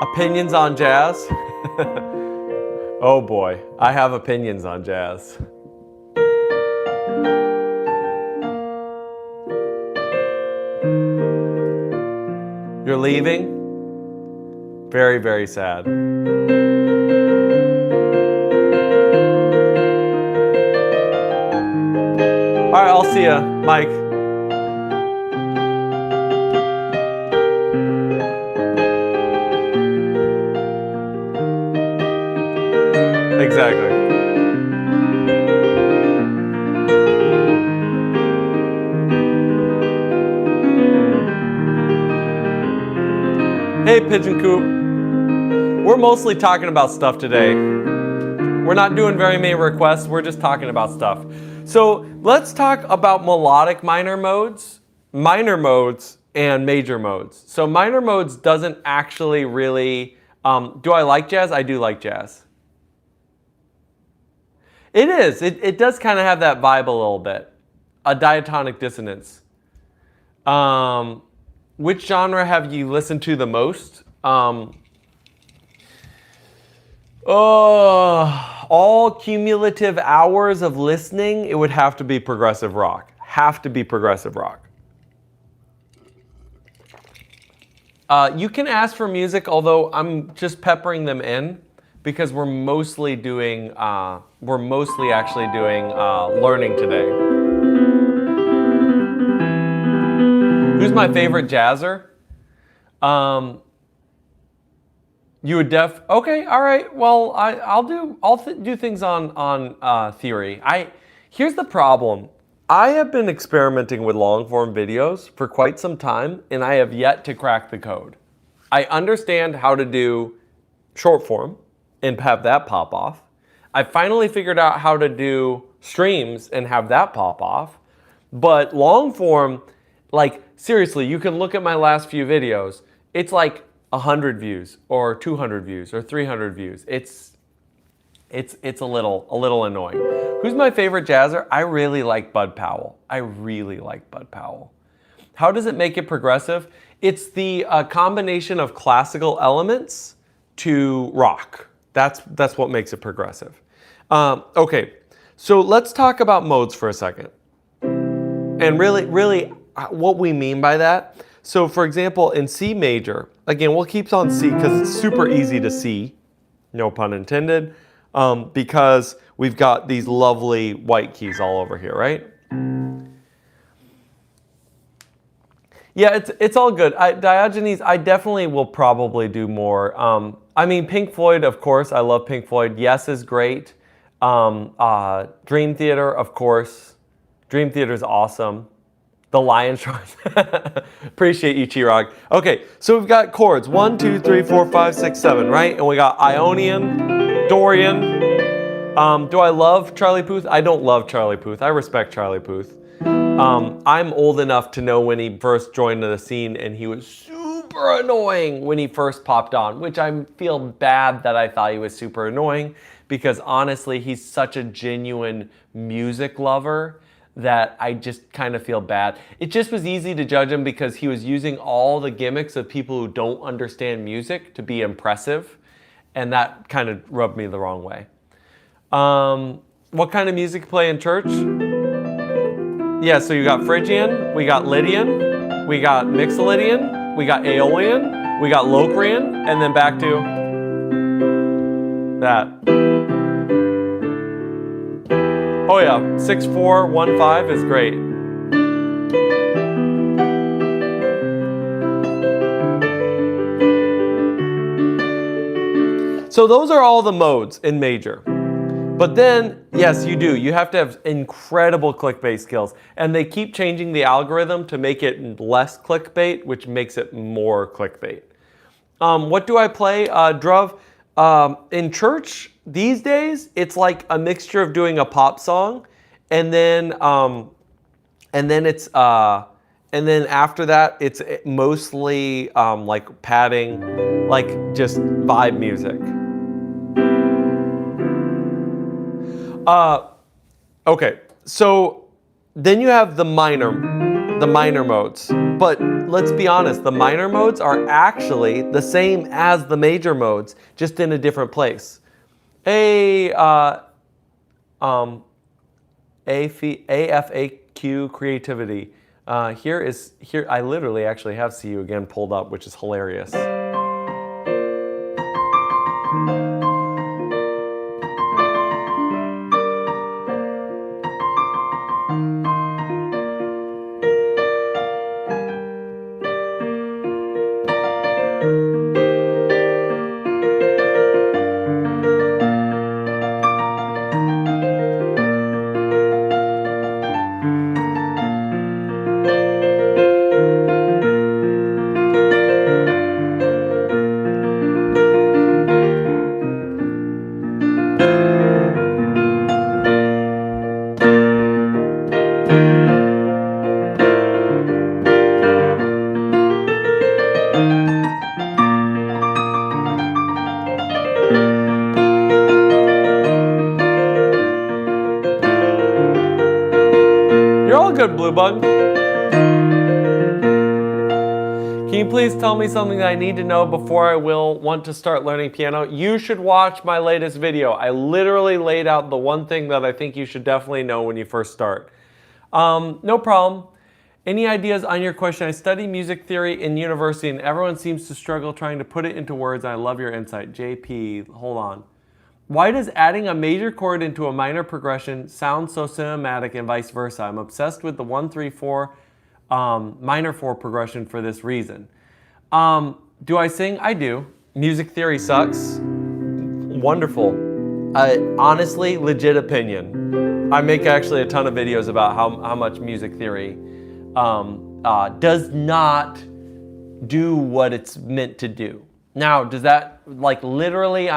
Speaker 1: Opinions on jazz? Oh boy, I have opinions on jazz. You're leaving? Very, very sad. All right, I'll see ya, Mike. Exactly. Hey, Pigeon Coop. We're mostly talking about stuff today. We're not doing very many requests. We're just talking about stuff. So let's talk about melodic minor modes, and major modes. So minor modes doesn't actually really, do I like jazz? I do like jazz. It is. It does kind of have that vibe a little bit. A diatonic dissonance. Which genre have you listened to the most? All cumulative hours of listening, it would have to be progressive rock. Have to be progressive rock. You can ask for music, although I'm just peppering them in because we're mostly actually doing learning today. Who's my favorite jazzer? You would okay, all right. Well, I'll do things on theory. Here's the problem. I have been experimenting with long form videos for quite some time, and I have yet to crack the code. I understand how to do short form and have that pop off. I finally figured out how to do streams and have that pop off. But long form, like seriously, you can look at my last few videos. It's like 100 views or 200 views or 300 views. It's a little annoying. Who's my favorite jazzer? I really like Bud Powell. How does it make it progressive? It's the combination of classical elements to rock. That's what makes it progressive. Okay, so let's talk about modes for a second. And really what we mean by that. So for example, in C major, again, we'll keep on C because it's super easy to see, no pun intended, because we've got these lovely white keys all over here, right? Yeah, it's all good. Diogenes, I definitely will probably do more. I mean, Pink Floyd, of course. I love Pink Floyd. Yes is great. Dream Theater, of course. Dream Theater is awesome. The Lion Shrine. Appreciate you, Chirag. Okay, so we've got chords. 1, 2, 3, 4, 5, 6, 7, right? And we got Ionian, Dorian. Do I love Charlie Puth? I don't love Charlie Puth. I respect Charlie Puth. I'm old enough to know when he first joined the scene and he was super annoying when he first popped on, which I feel bad that I thought he was super annoying because honestly, he's such a genuine music lover that I just kind of feel bad. It just was easy to judge him because he was using all the gimmicks of people who don't understand music to be impressive, and that kind of rubbed me the wrong way. What kind of music play in church? Yeah, so you got Phrygian, we got Lydian, we got Mixolydian, we got Aeolian, we got Locrian, and then back to that. Oh yeah, 6415 is great. So those are all the modes in major. But then, yes, you do. You have to have incredible clickbait skills. And they keep changing the algorithm to make it less clickbait, which makes it more clickbait. What do I play? Druv, in church these days, it's like a mixture of doing a pop song and then after that, it's mostly like padding, like just vibe music. Okay, so then you have the minor modes. But let's be honest, the minor modes are actually the same as the major modes, just in a different place. AFAQ creativity. Here I literally actually have See You Again pulled up, which is hilarious. Good, Blue Bug. Can you please tell me something that I need to know before I will want to start learning piano? You should watch my latest video. I literally laid out the one thing that I think you should definitely know when you first start. No problem. Any ideas on your question? I study music theory in university and everyone seems to struggle trying to put it into words. I love your insight. JP, hold on. Why does adding a major chord into a minor progression sound so cinematic and vice versa? I'm obsessed with the 1-3-4 minor 4 progression for this reason. Do I sing? I do. Music theory sucks. Wonderful. Honestly, legit opinion. I make actually a ton of videos about how much music theory does not do what it's meant to do. Now, does that, like, literally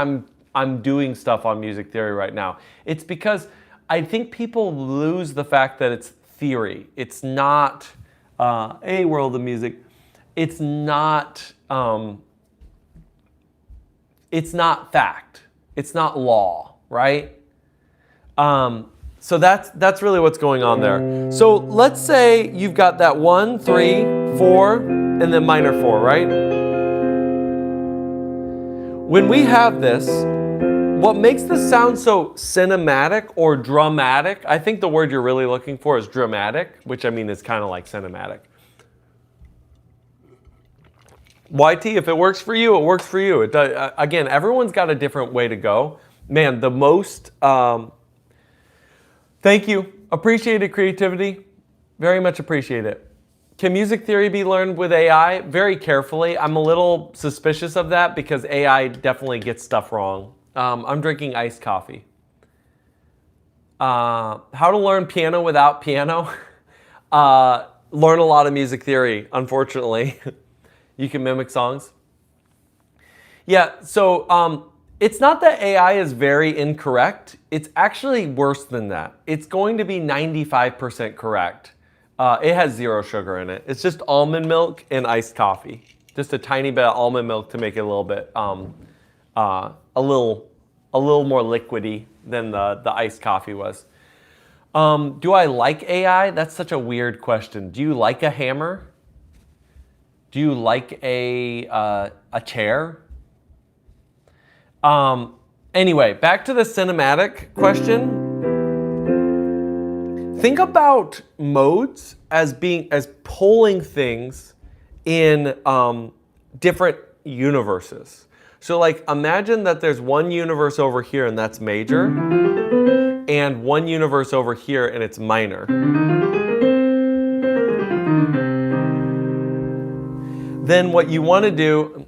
Speaker 1: I'm doing stuff on music theory right now. It's because I think people lose the fact that it's theory. It's not a world of music. It's not fact. It's not law, right? So that's really what's going on there. So let's say you've got that 1, 3, 4, and then minor 4, right? When we have this, what makes this sound so cinematic or dramatic, I think the word you're really looking for is dramatic, which I mean is kind of like cinematic. YT, if it works for you, it works for you. It does, again, everyone's got a different way to go. Man, the most, thank you. Appreciated creativity. Very much appreciate it. Can music theory be learned with AI? Very carefully. I'm a little suspicious of that because AI definitely gets stuff wrong. I'm drinking iced coffee. How to learn piano without piano? Learn a lot of music theory, unfortunately. You can mimic songs. Yeah, so it's not that AI is very incorrect. It's actually worse than that. It's going to be 95% correct. It has 0 sugar in it. It's just almond milk and iced coffee. Just a tiny bit of almond milk to make it a little bit, a little more liquidy than the iced coffee was. Do I like AI? That's such a weird question. Do you like a hammer? Do you like a chair? Anyway, back to the cinematic question. Think about modes as pulling things in different universes. So like imagine that there's one universe over here and that's major. and one universe over here, and it's minor. Then what you want to do,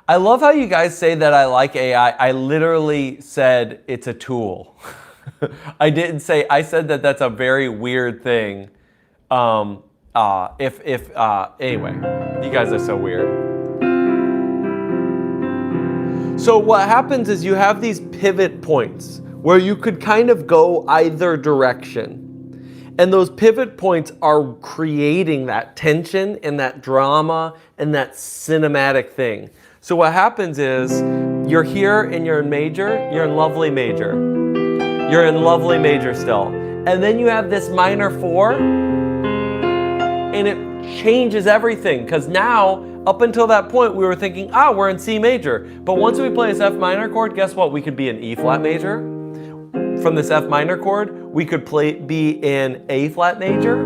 Speaker 1: I love how you guys say that I like AI. I literally said it's a tool. I didn't say, I said that that's a very weird thing. Anyway, you guys are so weird. So what happens is you have these pivot points where you could kind of go either direction. And those pivot points are creating that tension and that drama and that cinematic thing. So what happens is you're here and you're in major, you're in lovely major. You're in lovely major still. And then you have this minor 4 and it changes everything, because now up until that point we were thinking, we're in C major. But once we play this F minor chord, guess what? We could be in E flat major. From this F minor chord, we could be in A flat major.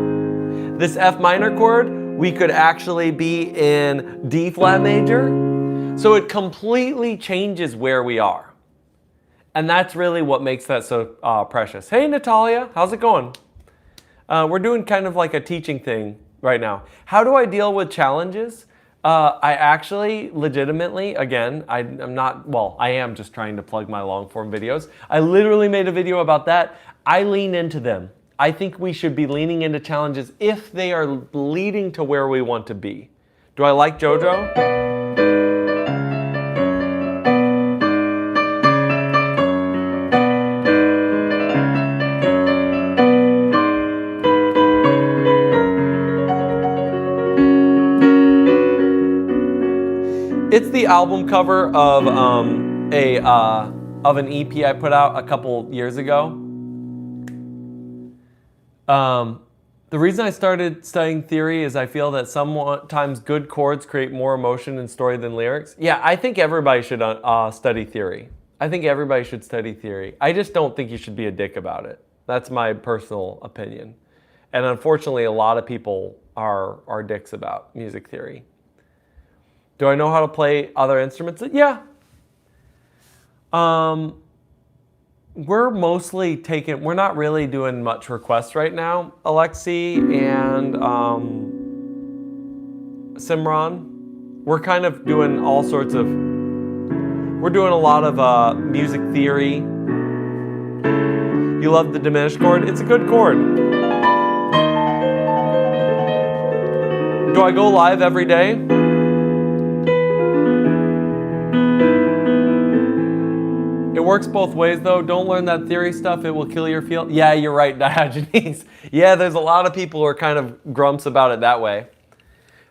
Speaker 1: This F minor chord, we could actually be in D flat major. So it completely changes where we are. And that's really what makes that so precious. Hey, Natalia, how's it going? We're doing kind of like a teaching thing right now. How do I deal with challenges? I actually legitimately, again, I am just trying to plug my long form videos. I literally made a video about that. I lean into them. I think we should be leaning into challenges if they are leading to where we want to be. Do I like JoJo? It's the album cover of an EP I put out a couple years ago. The reason I started studying theory is I feel that sometimes good chords create more emotion and story than lyrics. Yeah, I think everybody should study theory. I think everybody should study theory. I just don't think you should be a dick about it. That's my personal opinion. And unfortunately, a lot of people are dicks about music theory. Do I know how to play other instruments? Yeah. We're mostly we're not really doing much requests right now. Alexi and Simran, we're kind of doing all sorts of, we're doing a lot of music theory. You love the diminished chord? It's a good chord. Do I go live every day? It works both ways though. Don't learn that theory stuff. It will kill your feel. Yeah, you're right, Diogenes. Yeah, there's a lot of people who are kind of grumps about it that way.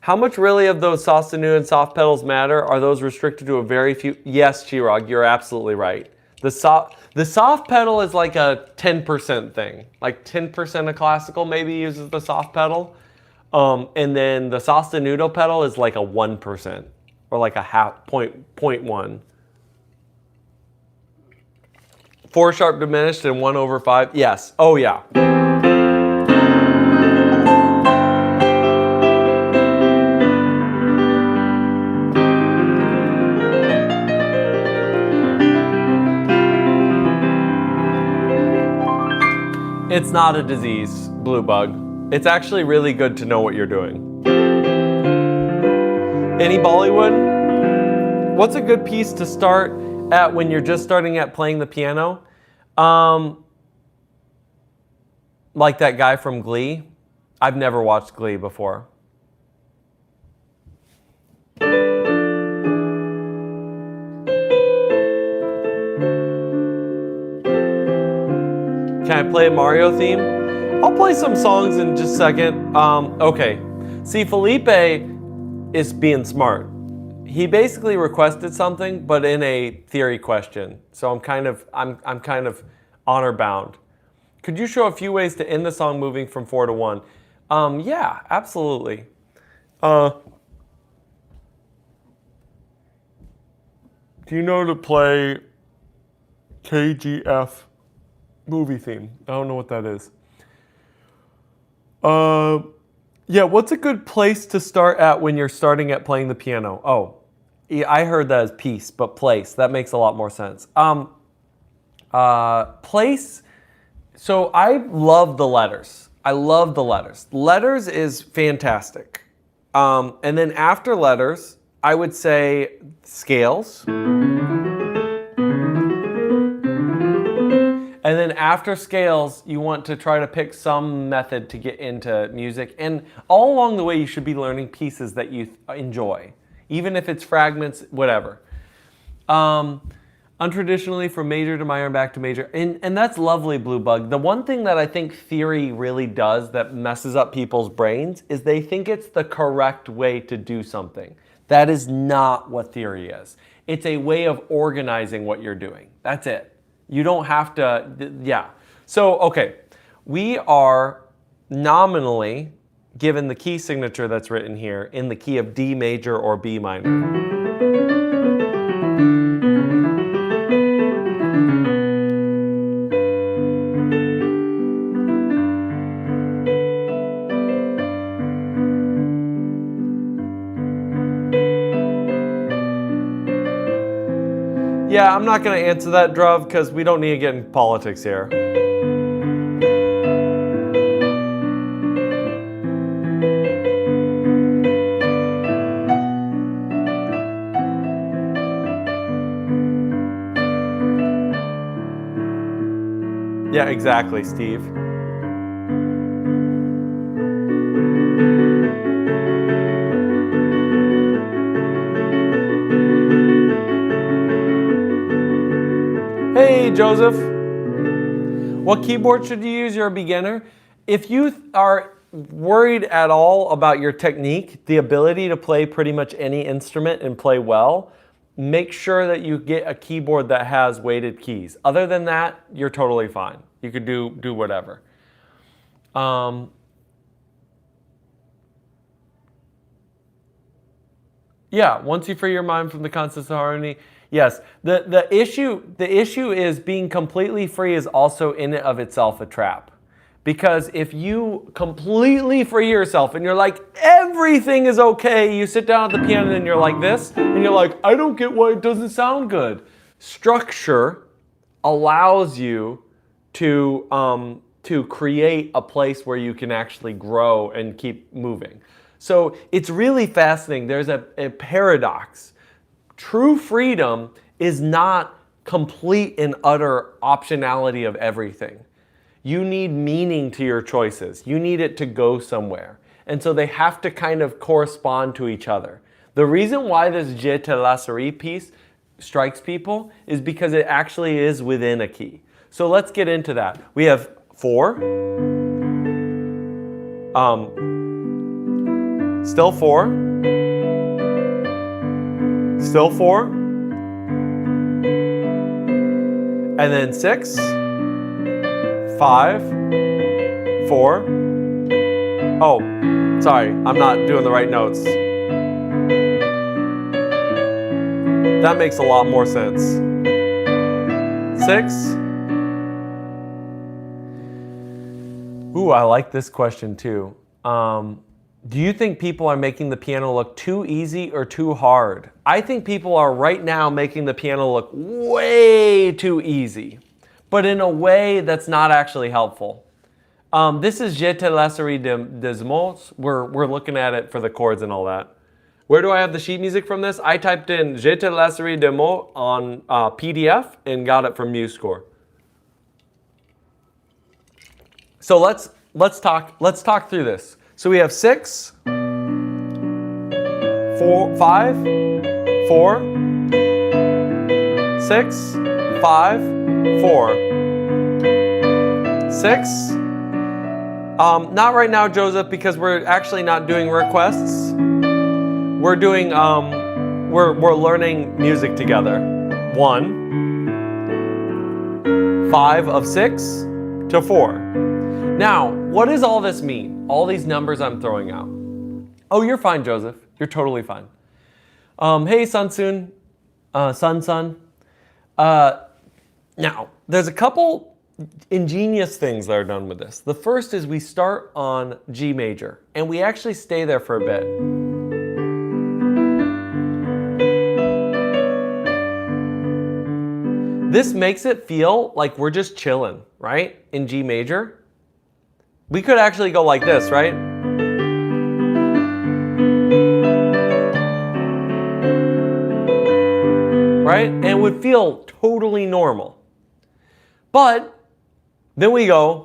Speaker 1: How much really of those sostenu and soft pedals matter? Are those restricted to a very few? Yes, Chirag, you're absolutely right. The soft pedal is like a 10% thing. Like 10% of classical maybe uses the soft pedal. And then the sostenuto pedal is like a 1% or like a 0.1. 4 sharp diminished and 1/5. Yes. Oh yeah. It's not a disease, Blue Bug. It's actually really good to know what you're doing. Any Bollywood? What's a good piece to start at when you're just starting at playing the piano? Like that guy from Glee. I've never watched Glee before. Can I play a Mario theme? I'll play some songs in just a second. Okay. See, Felipe is being smart. He basically requested something, but in a theory question. So I'm kind of honor bound. Could you show a few ways to end the song moving from 4 to 1? Yeah, absolutely. Do you know to play KGF movie theme? I don't know what that is. Yeah, what's a good place to start at when you're starting at playing the piano? Oh, I heard that as piece, but place. That makes a lot more sense. Place. So I love the letters. I love the letters. Letters is fantastic. And then after letters, I would say scales. And then after scales, you want to try to pick some method to get into music. And all along the way, you should be learning pieces that you enjoy, even if it's fragments, whatever. Untraditionally, from major to minor and back to major. And that's lovely, Blue Bug. The one thing that I think theory really does that messes up people's brains is they think it's the correct way to do something. That is not what theory is. It's a way of organizing what you're doing. That's it. You don't have to, yeah. So, okay, we are nominally given the key signature that's written here in the key of D major or B minor. Yeah, I'm not going to answer that, Druv, because we don't need to get in politics here. Yeah, exactly, Steve. Hey, Joseph. What keyboard should you use? You're a beginner. If you are worried at all about your technique, the ability to play pretty much any instrument and play well, make sure that you get a keyboard that has weighted keys. Other than that, you're totally fine. You could do whatever. Yeah, once you free your mind from the concepts of harmony, yes. The issue is being completely free is also in and of itself a trap. Because if you completely free yourself and you're like, everything is okay, you sit down at the piano and you're like this, and you're like, I don't get why it doesn't sound good. Structure allows you to create a place where you can actually grow and keep moving. So it's really fascinating. There's a paradox. True freedom is not complete and utter optionality of everything. You need meaning to your choices. You need it to go somewhere. And so they have to kind of correspond to each other. The reason why this Je te laisserai piece strikes people is because it actually is within a key. So let's get into that. We have 4. Still 4. Still 4. And then 6. 5, 4. Oh, sorry, I'm not doing the right notes. That makes a lot more sense. 6. Ooh, I like this question too. Do you think people are making the piano look too easy or too hard? I think people are right now making the piano look way too easy, but in a way that's not actually helpful. This is Je te laisserai des mots. We're looking at it for the chords and all that. Where do I have the sheet music from this? I typed in Je te laisserai des mots on PDF and got it from MuseScore. So let's talk through this. So we have 6, 4, 5, 4, 6, 5, 4, 6. Not right now, Joseph, because we're actually not doing requests. We're doing we're learning music together. 1, 5 of 6 to 4. Now, what does all this mean? All these numbers I'm throwing out. Oh, you're fine, Joseph. You're totally fine. Hey, Sun. Now, there's a couple ingenious things that are done with this. The first is we start on G major, and we actually stay there for a bit. this makes it feel like we're just chilling, right? In G major. We could actually go like this, right? Right? And it would feel totally normal. But then we go.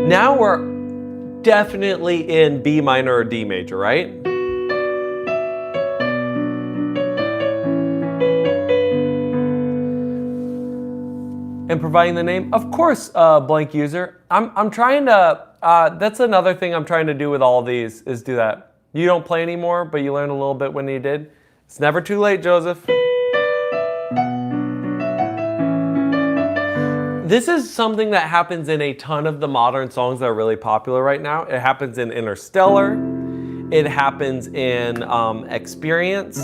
Speaker 1: Now we're definitely in B minor or D major, right? And providing the name, of course, blank user. I'm trying to, that's another thing I'm trying to do with all these, is do that. You don't play anymore, but you learned a little bit when you did. It's never too late, Joseph. This is something that happens in a ton of the modern songs that are really popular right now. It happens in Interstellar. It happens in Experience.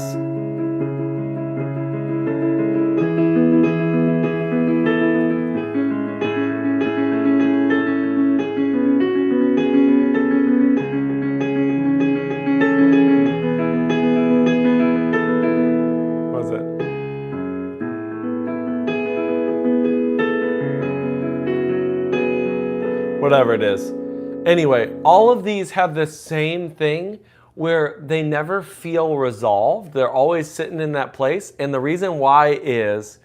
Speaker 1: Whatever it is. Anyway, all of these have the same thing where they never feel resolved. They're always sitting in that place. And the reason why is,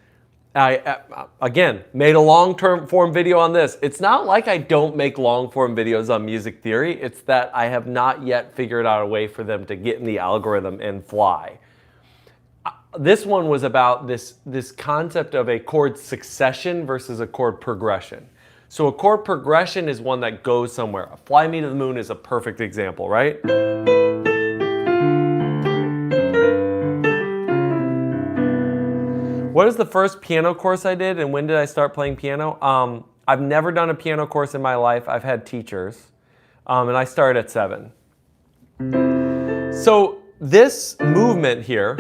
Speaker 1: I, again, made a long-term form video on this. It's not like I don't make long-form videos on music theory. It's that I have not yet figured out a way for them to get in the algorithm and fly. This one was about this concept of a chord succession versus a chord progression. So a chord progression is one that goes somewhere. Fly Me to the Moon is a perfect example, right? What is the first piano course I did and when did I start playing piano? I've never done a piano course in my life. I've had teachers. And I started at 7. So this movement here,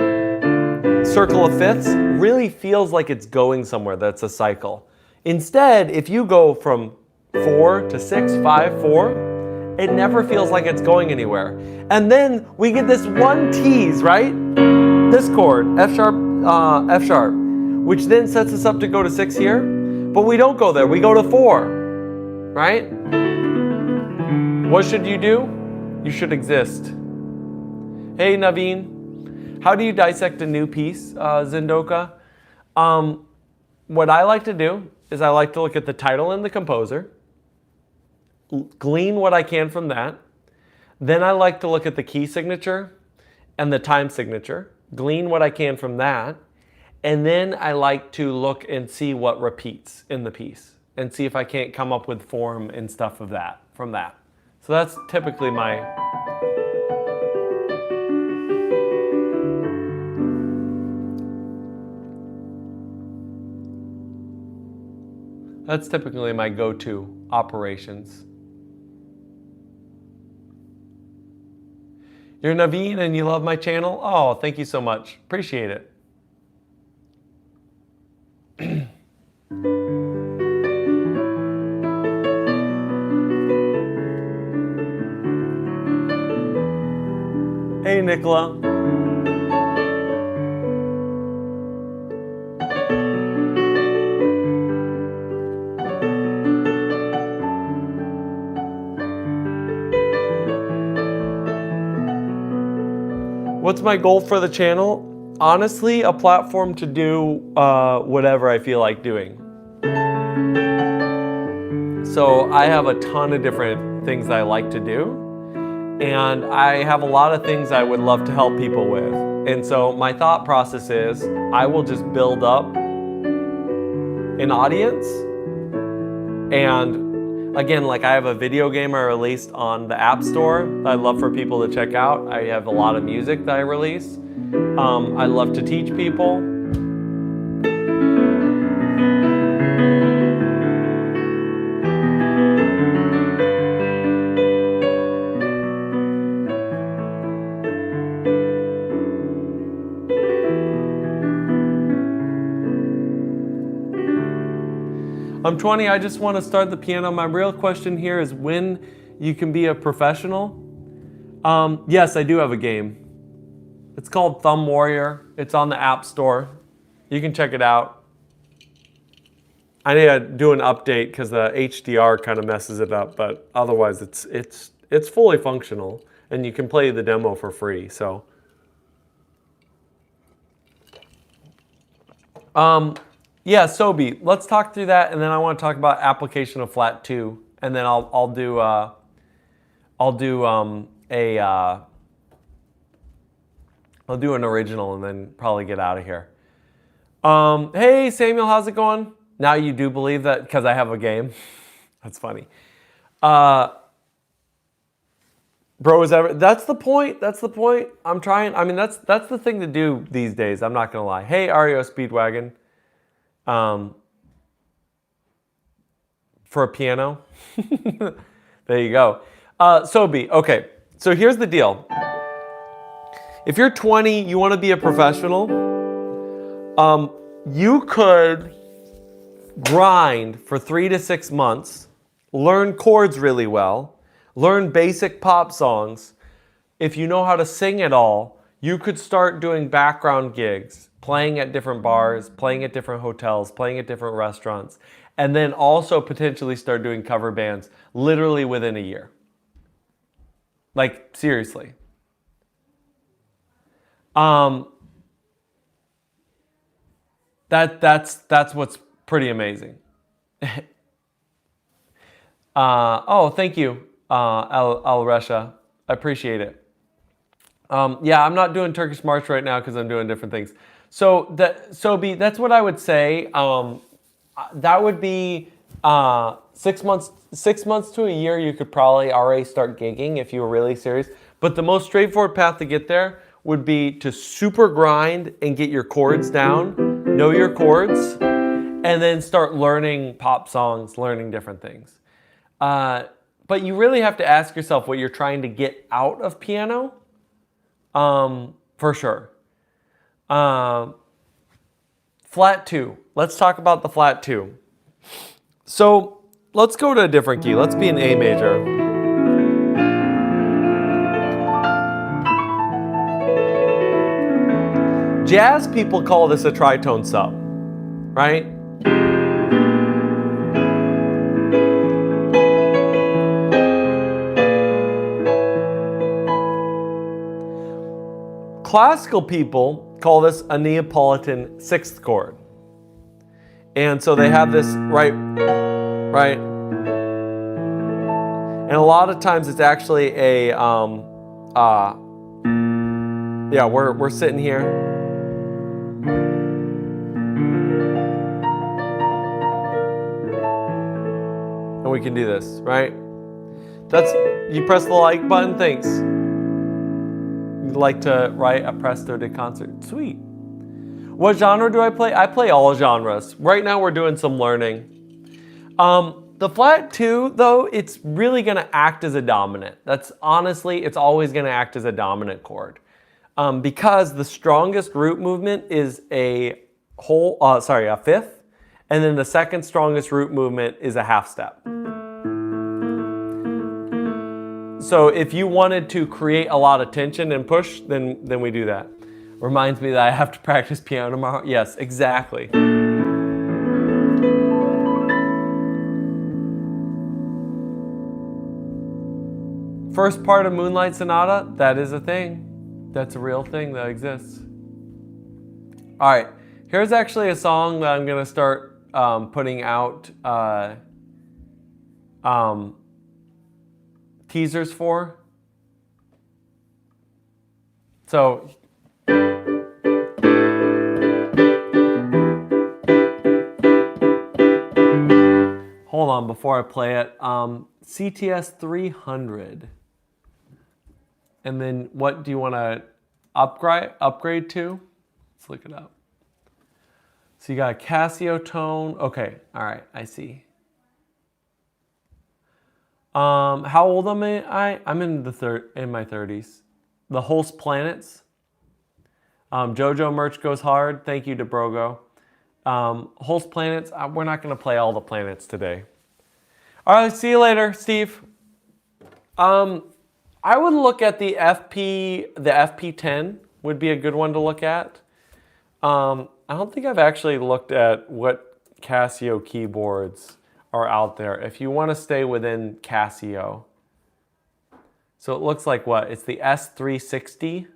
Speaker 1: circle of fifths, really feels like it's going somewhere. That's a cycle. Instead, if you go from 4 to 6, 5, 4, it never feels like it's going anywhere. And then we get this one tease, right? This chord, F sharp, which then sets us up to go to 6 here. But we don't go there, we go to 4, right? What should you do? You should exist. Hey, Naveen. How do you dissect a new piece, Zindoka? What I like to do is I like to look at the title and the composer, glean what I can from that. Then I like to look at the key signature and the time signature, glean what I can from that. And then I like to look and see what repeats in the piece and see if I can't come up with form and stuff of that, from that. So that's typically my... That's typically my go-to operations. You're Naveen and you love my channel? Oh, thank you so much. Appreciate it. Hey, Nicola. What's my goal for the channel? Honestly, a platform to do whatever I feel like doing. So I have a ton of different things that I like to do. And I have a lot of things I would love to help people with. And so my thought process is I will just build up an audience. And again, like I have a video game I released on the App Store that I'd love for people to check out. I have a lot of music that I release. I love to teach people. I'm 20, I just want to start the piano. My real question here is when you can be a professional. Yes, I do have a game. It's called Thumb Warrior. It's on the App Store. You can check it out. I need to do an update because the HDR kind of messes it up, but otherwise it's fully functional, and you can play the demo for free. So, yeah, Sobi, let's talk through that, and then I want to talk about application of Flat 2, and then I'll do an original and then probably get out of here. Hey Samuel, how's it going? Now you do believe that because I have a game. That's funny. Bro, that's the point. That's the point. I'm trying. I mean, that's the thing to do these days. I'm not gonna lie. Hey, Ario Speedwagon. For a piano. There you go. Sobi, okay. So here's the deal. If you're 20, you want to be a professional, you could grind for 3 to 6 months, learn chords really well, learn basic pop songs. If you know how to sing at all, you could start doing background gigs, playing at different bars, playing at different hotels, playing at different restaurants, and then also potentially start doing cover bands literally within a year. Like, seriously. That's what's pretty amazing. Oh, thank you, Al Resha. I appreciate it. Yeah, I'm not doing Turkish March right now because I'm doing different things. So that's what I would say. That would be 6 months. 6 months to a year, you could probably already start gigging if you were really serious. But the most straightforward path to get there would be to super grind and get your chords down, know your chords, and then start learning pop songs, learning different things. But you really have to ask yourself what you're trying to get out of piano, for sure. Flat 2. Let's talk about the flat 2. So let's go to a different key. Let's be an A major. Jazz people call this a tritone sub, right? Classical people call this a Neapolitan sixth chord. And so they have this, right? And a lot of times it's actually a, yeah, we're sitting here. And we can do this, right? You press the like button, thanks. You'd like to write a presto de concert. Sweet. What genre do I play? I play all genres. Right now we're doing some learning. The flat 2, though, it's really gonna act as a dominant. It's always gonna act as a dominant chord. Because the strongest root movement is a fifth, and then the second strongest root movement is a half step. So if you wanted to create a lot of tension and push, then we do that. Reminds me that I have to practice piano tomorrow. Yes, exactly. First part of Moonlight Sonata, that is a thing. That's a real thing that exists. All right, here's actually a song that I'm gonna start putting out teasers for. So hold on before I play it. CTS 300. And then what do you want to upgrade to? Let's look it up. So you got a Casio tone. Okay, all right, I see. How old am I? I'm in my 30s. The Holst Planets. JoJo merch goes hard. Thank you to Brogo. Holst Planets. We're not going to play all the planets today. All right, see you later, Steve. I would look at the FP10 would be a good one to look at. I don't think I've actually looked at what Casio keyboards are out there. If you want to stay within Casio. So it looks like what? It's the S360.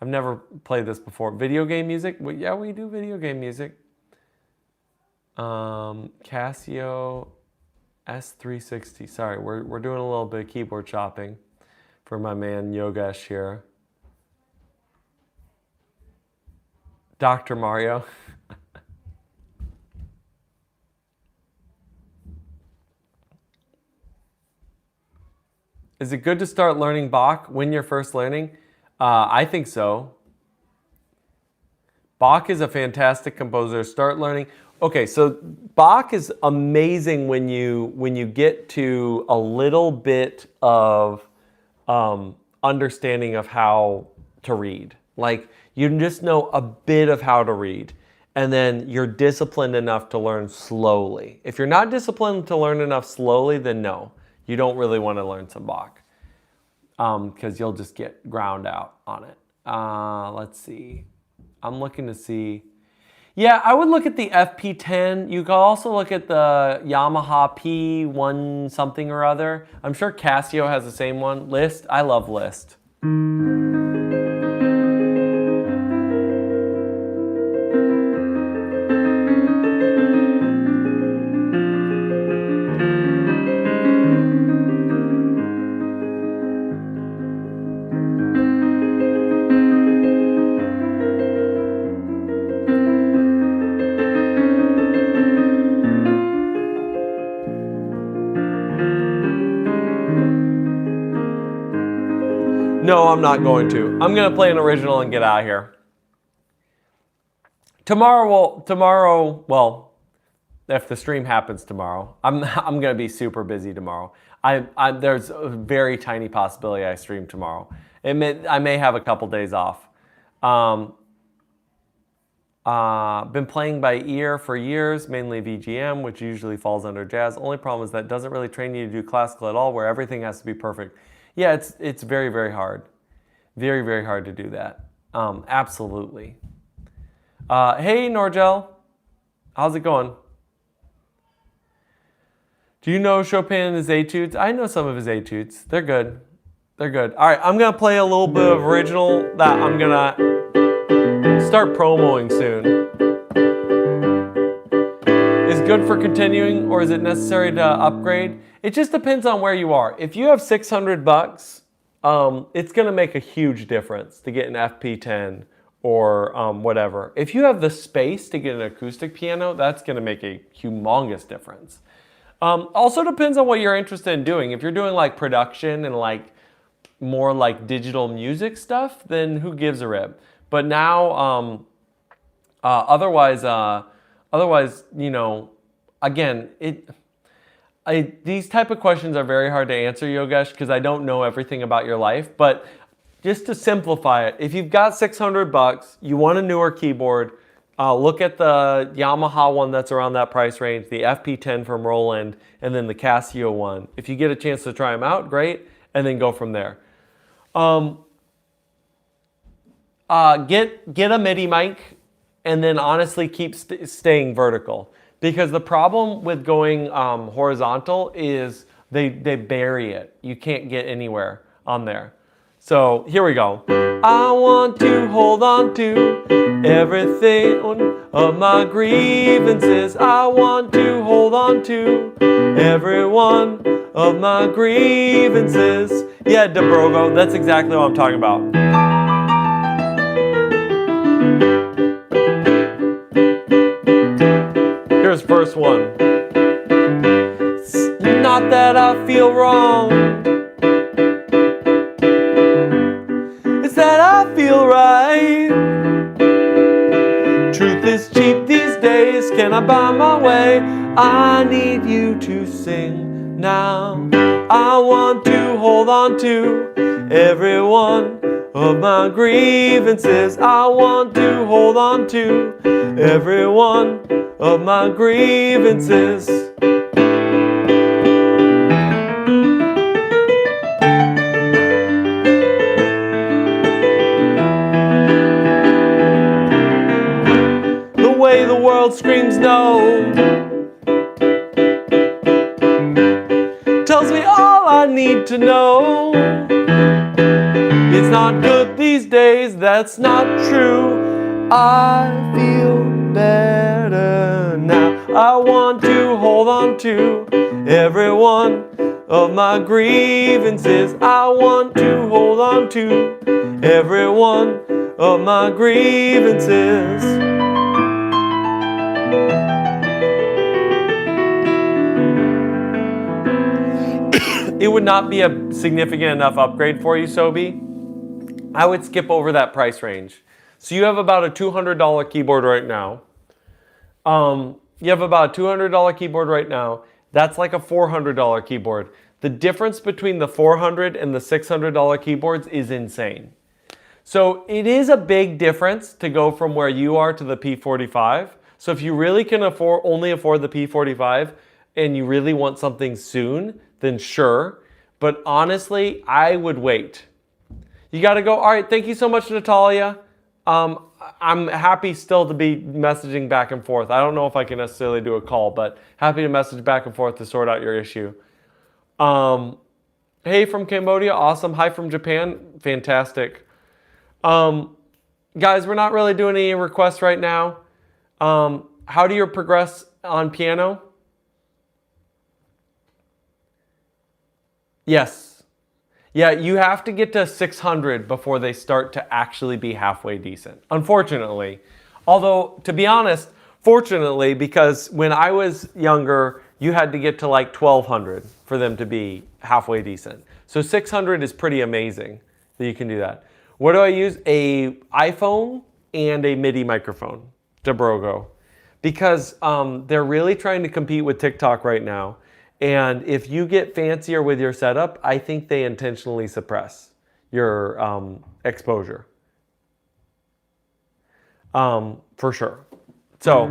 Speaker 1: I've never played this before. Video game music? Well, yeah, we do video game music. Casio S360. Sorry, we're doing a little bit of keyboard shopping for my man Yogesh here. Dr. Mario. Is it good to start learning Bach when you're first learning? I think so. Bach is a fantastic composer. Start learning. Okay, so Bach is amazing when you get to a little bit of understanding of how to read. Like you just know a bit of how to read, and then you're disciplined enough to learn slowly. If you're not disciplined to learn enough slowly, then no, you don't really want to learn some Bach. Because you'll just get ground out on it. Let's see. I'm looking to see. Yeah, I would look at the FP10. You could also look at the Yamaha P1 something or other. I'm sure Casio has the same one. Liszt. I love Liszt. No, I'm not going to. I'm going to play an original and get out of here. Tomorrow, well, if the stream happens tomorrow, I'm going to be super busy tomorrow. There's a very tiny possibility I stream tomorrow. I may have a couple days off. Been playing by ear for years, mainly VGM, which usually falls under jazz. Only problem is that it doesn't really train you to do classical at all, where everything has to be perfect. Yeah, it's very, very hard. Very, very hard to do that. Absolutely. Hey, Norgel. How's it going? Do you know Chopin and his etudes? I know some of his etudes. They're good. They're good. All right, I'm going to play a little bit of original that I'm going to start promoing soon. Is good for continuing, or is it necessary to upgrade? It just depends on where you are. If you have $600, it's going to make a huge difference to get an FP10 or whatever. If you have the space to get an acoustic piano, that's going to make a humongous difference. Also depends on what you're interested in doing. If you're doing like production and like more like digital music stuff, then who gives a rip? But now, otherwise, you know, again, these type of questions are very hard to answer, Yogesh, because I don't know everything about your life. But just to simplify it, if you've got $600, you want a newer keyboard, look at the Yamaha one that's around that price range, the FP10 from Roland, and then the Casio one. If you get a chance to try them out, great, and then go from there. Get a MIDI mic, and then honestly keep staying vertical. Because the problem with going horizontal is they bury it. You can't get anywhere on there. So here we go. I want to hold on to everything of my grievances. I want to hold on to every one of my grievances. Yeah, Dobrogo, that's exactly what I'm talking about. Here's verse 1. It's not that I feel wrong, it's that I feel right. Truth is cheap these days, can I buy my way? I need you to sing now. I want to hold on to every one of my grievances. I want to hold on to every one of my grievances. to know. It's not good these days, that's not true. I feel better now. I want to hold on to every one of my grievances. I want to hold on to every one of my grievances. It would not be a significant enough upgrade for you, Sobi. I would skip over that price range. So you have about a $200 keyboard right now. You have about a $200 keyboard right now. That's like a $400 keyboard. The difference between the $400 and the $600 keyboards is insane. So it is a big difference to go from where you are to the P45. So if you really can only afford the P45 and you really want something soon, then sure. But honestly, I would wait. You got to go, all right, thank you so much, Natalia. I'm happy still to be messaging back and forth. I don't know if I can necessarily do a call, but happy to message back and forth to sort out your issue. Hey from Cambodia, awesome. Hi from Japan, fantastic. Guys, we're not really doing any requests right now. How do you progress on piano? Yes. Yeah, you have to get to 600 before they start to actually be halfway decent, unfortunately. Although, to be honest, fortunately, because when I was younger, you had to get to like 1200 for them to be halfway decent. So 600 is pretty amazing that you can do that. What do I use? A iPhone and a MIDI microphone, Dabrogo. Because they're really trying to compete with TikTok right now. And if you get fancier with your setup, I think they intentionally suppress your exposure. For sure. So.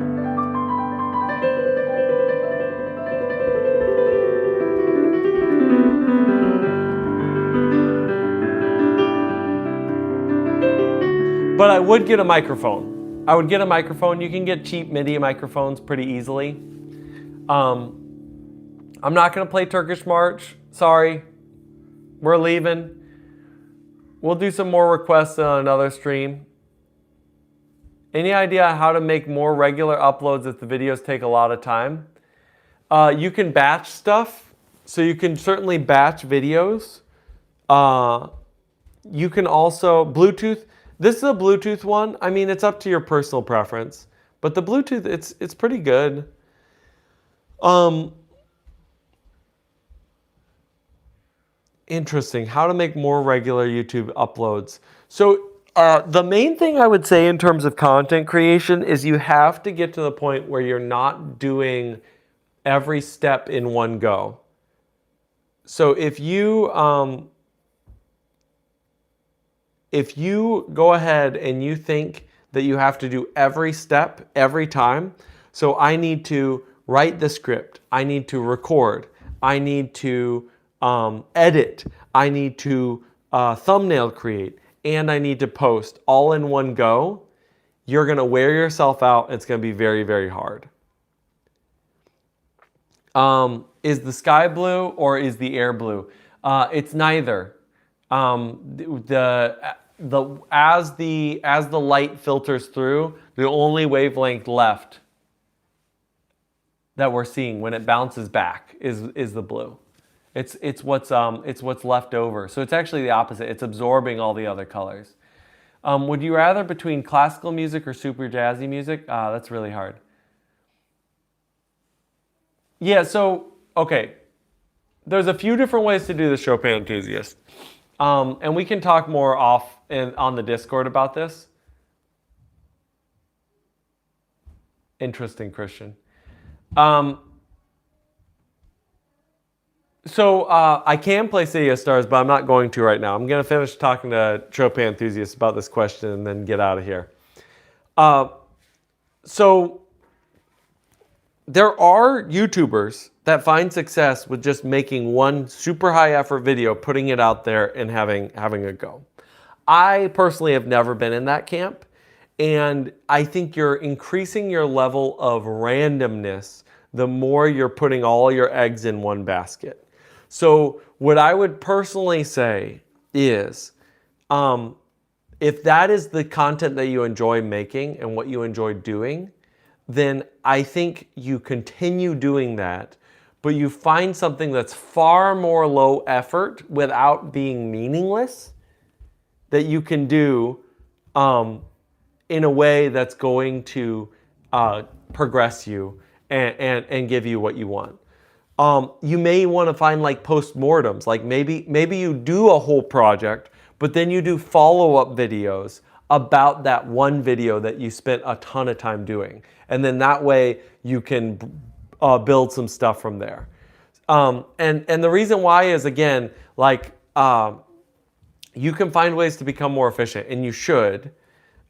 Speaker 1: But I would get a microphone. I would get a microphone. You can get cheap MIDI microphones pretty easily. I'm not going to play Turkish March. Sorry. We're leaving. We'll do some more requests on another stream. Any idea how to make more regular uploads if the videos take a lot of time? You can batch stuff. So you can certainly batch videos. You can also, Bluetooth. This is a Bluetooth one. I mean, it's up to your personal preference. But the Bluetooth, it's pretty good. Interesting. How to make more regular YouTube uploads. So the main thing I would say in terms of content creation is you have to get to the point where you're not doing every step in one go. So if you go ahead and you think that you have to do every step every time, so I need to write the script, I need to record, I need to edit, I need to thumbnail create, and I need to post all in one go, you're going to wear yourself out. It's going to be very, very hard. Is the sky blue or is the air blue? It's neither. As the light filters through, the only wavelength left that we're seeing when it bounces back is the blue. It's what's left over. So it's actually the opposite. It's absorbing all the other colors. Would you rather between classical music or super jazzy music? That's really hard. Yeah, so, okay. There's a few different ways to do the Chopin Enthusiast. And we can talk more on the Discord about this. Interesting, Christian. So I can play City of Stars, but I'm not going to right now. I'm going to finish talking to Chopin Enthusiasts about this question and then get out of here. So there are YouTubers that find success with just making one super high effort video, putting it out there and having a go. I personally have never been in that camp. And I think you're increasing your level of randomness the more you're putting all your eggs in one basket. So what I would personally say is, if that is the content that you enjoy making and what you enjoy doing, then I think you continue doing that, but you find something that's far more low effort without being meaningless that you can do in a way that's going to progress you and give you what you want. You may want to find like postmortems, like maybe you do a whole project, but then you do follow-up videos about that one video that you spent a ton of time doing. And then that way you can build some stuff from there. And the reason why is, again, like you can find ways to become more efficient, and you should.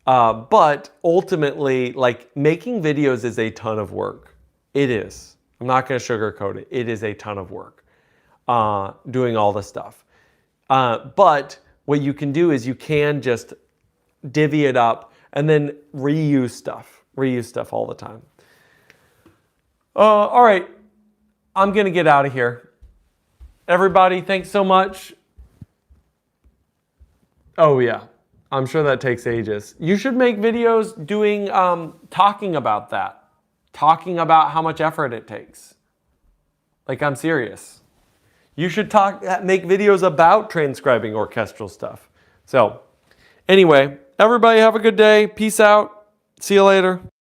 Speaker 1: But ultimately, like, making videos is a ton of work. It is. I'm not going to sugarcoat it. It is a ton of work doing all this stuff. But what you can do is you can just divvy it up and then reuse stuff all the time. All right, I'm going to get out of here. Everybody, thanks so much. Oh yeah, I'm sure that takes ages. You should make videos doing, talking about that. Talking about how much effort it takes. Like, I'm serious. You should make videos about transcribing orchestral stuff. So, anyway, everybody have a good day. Peace out. See you later.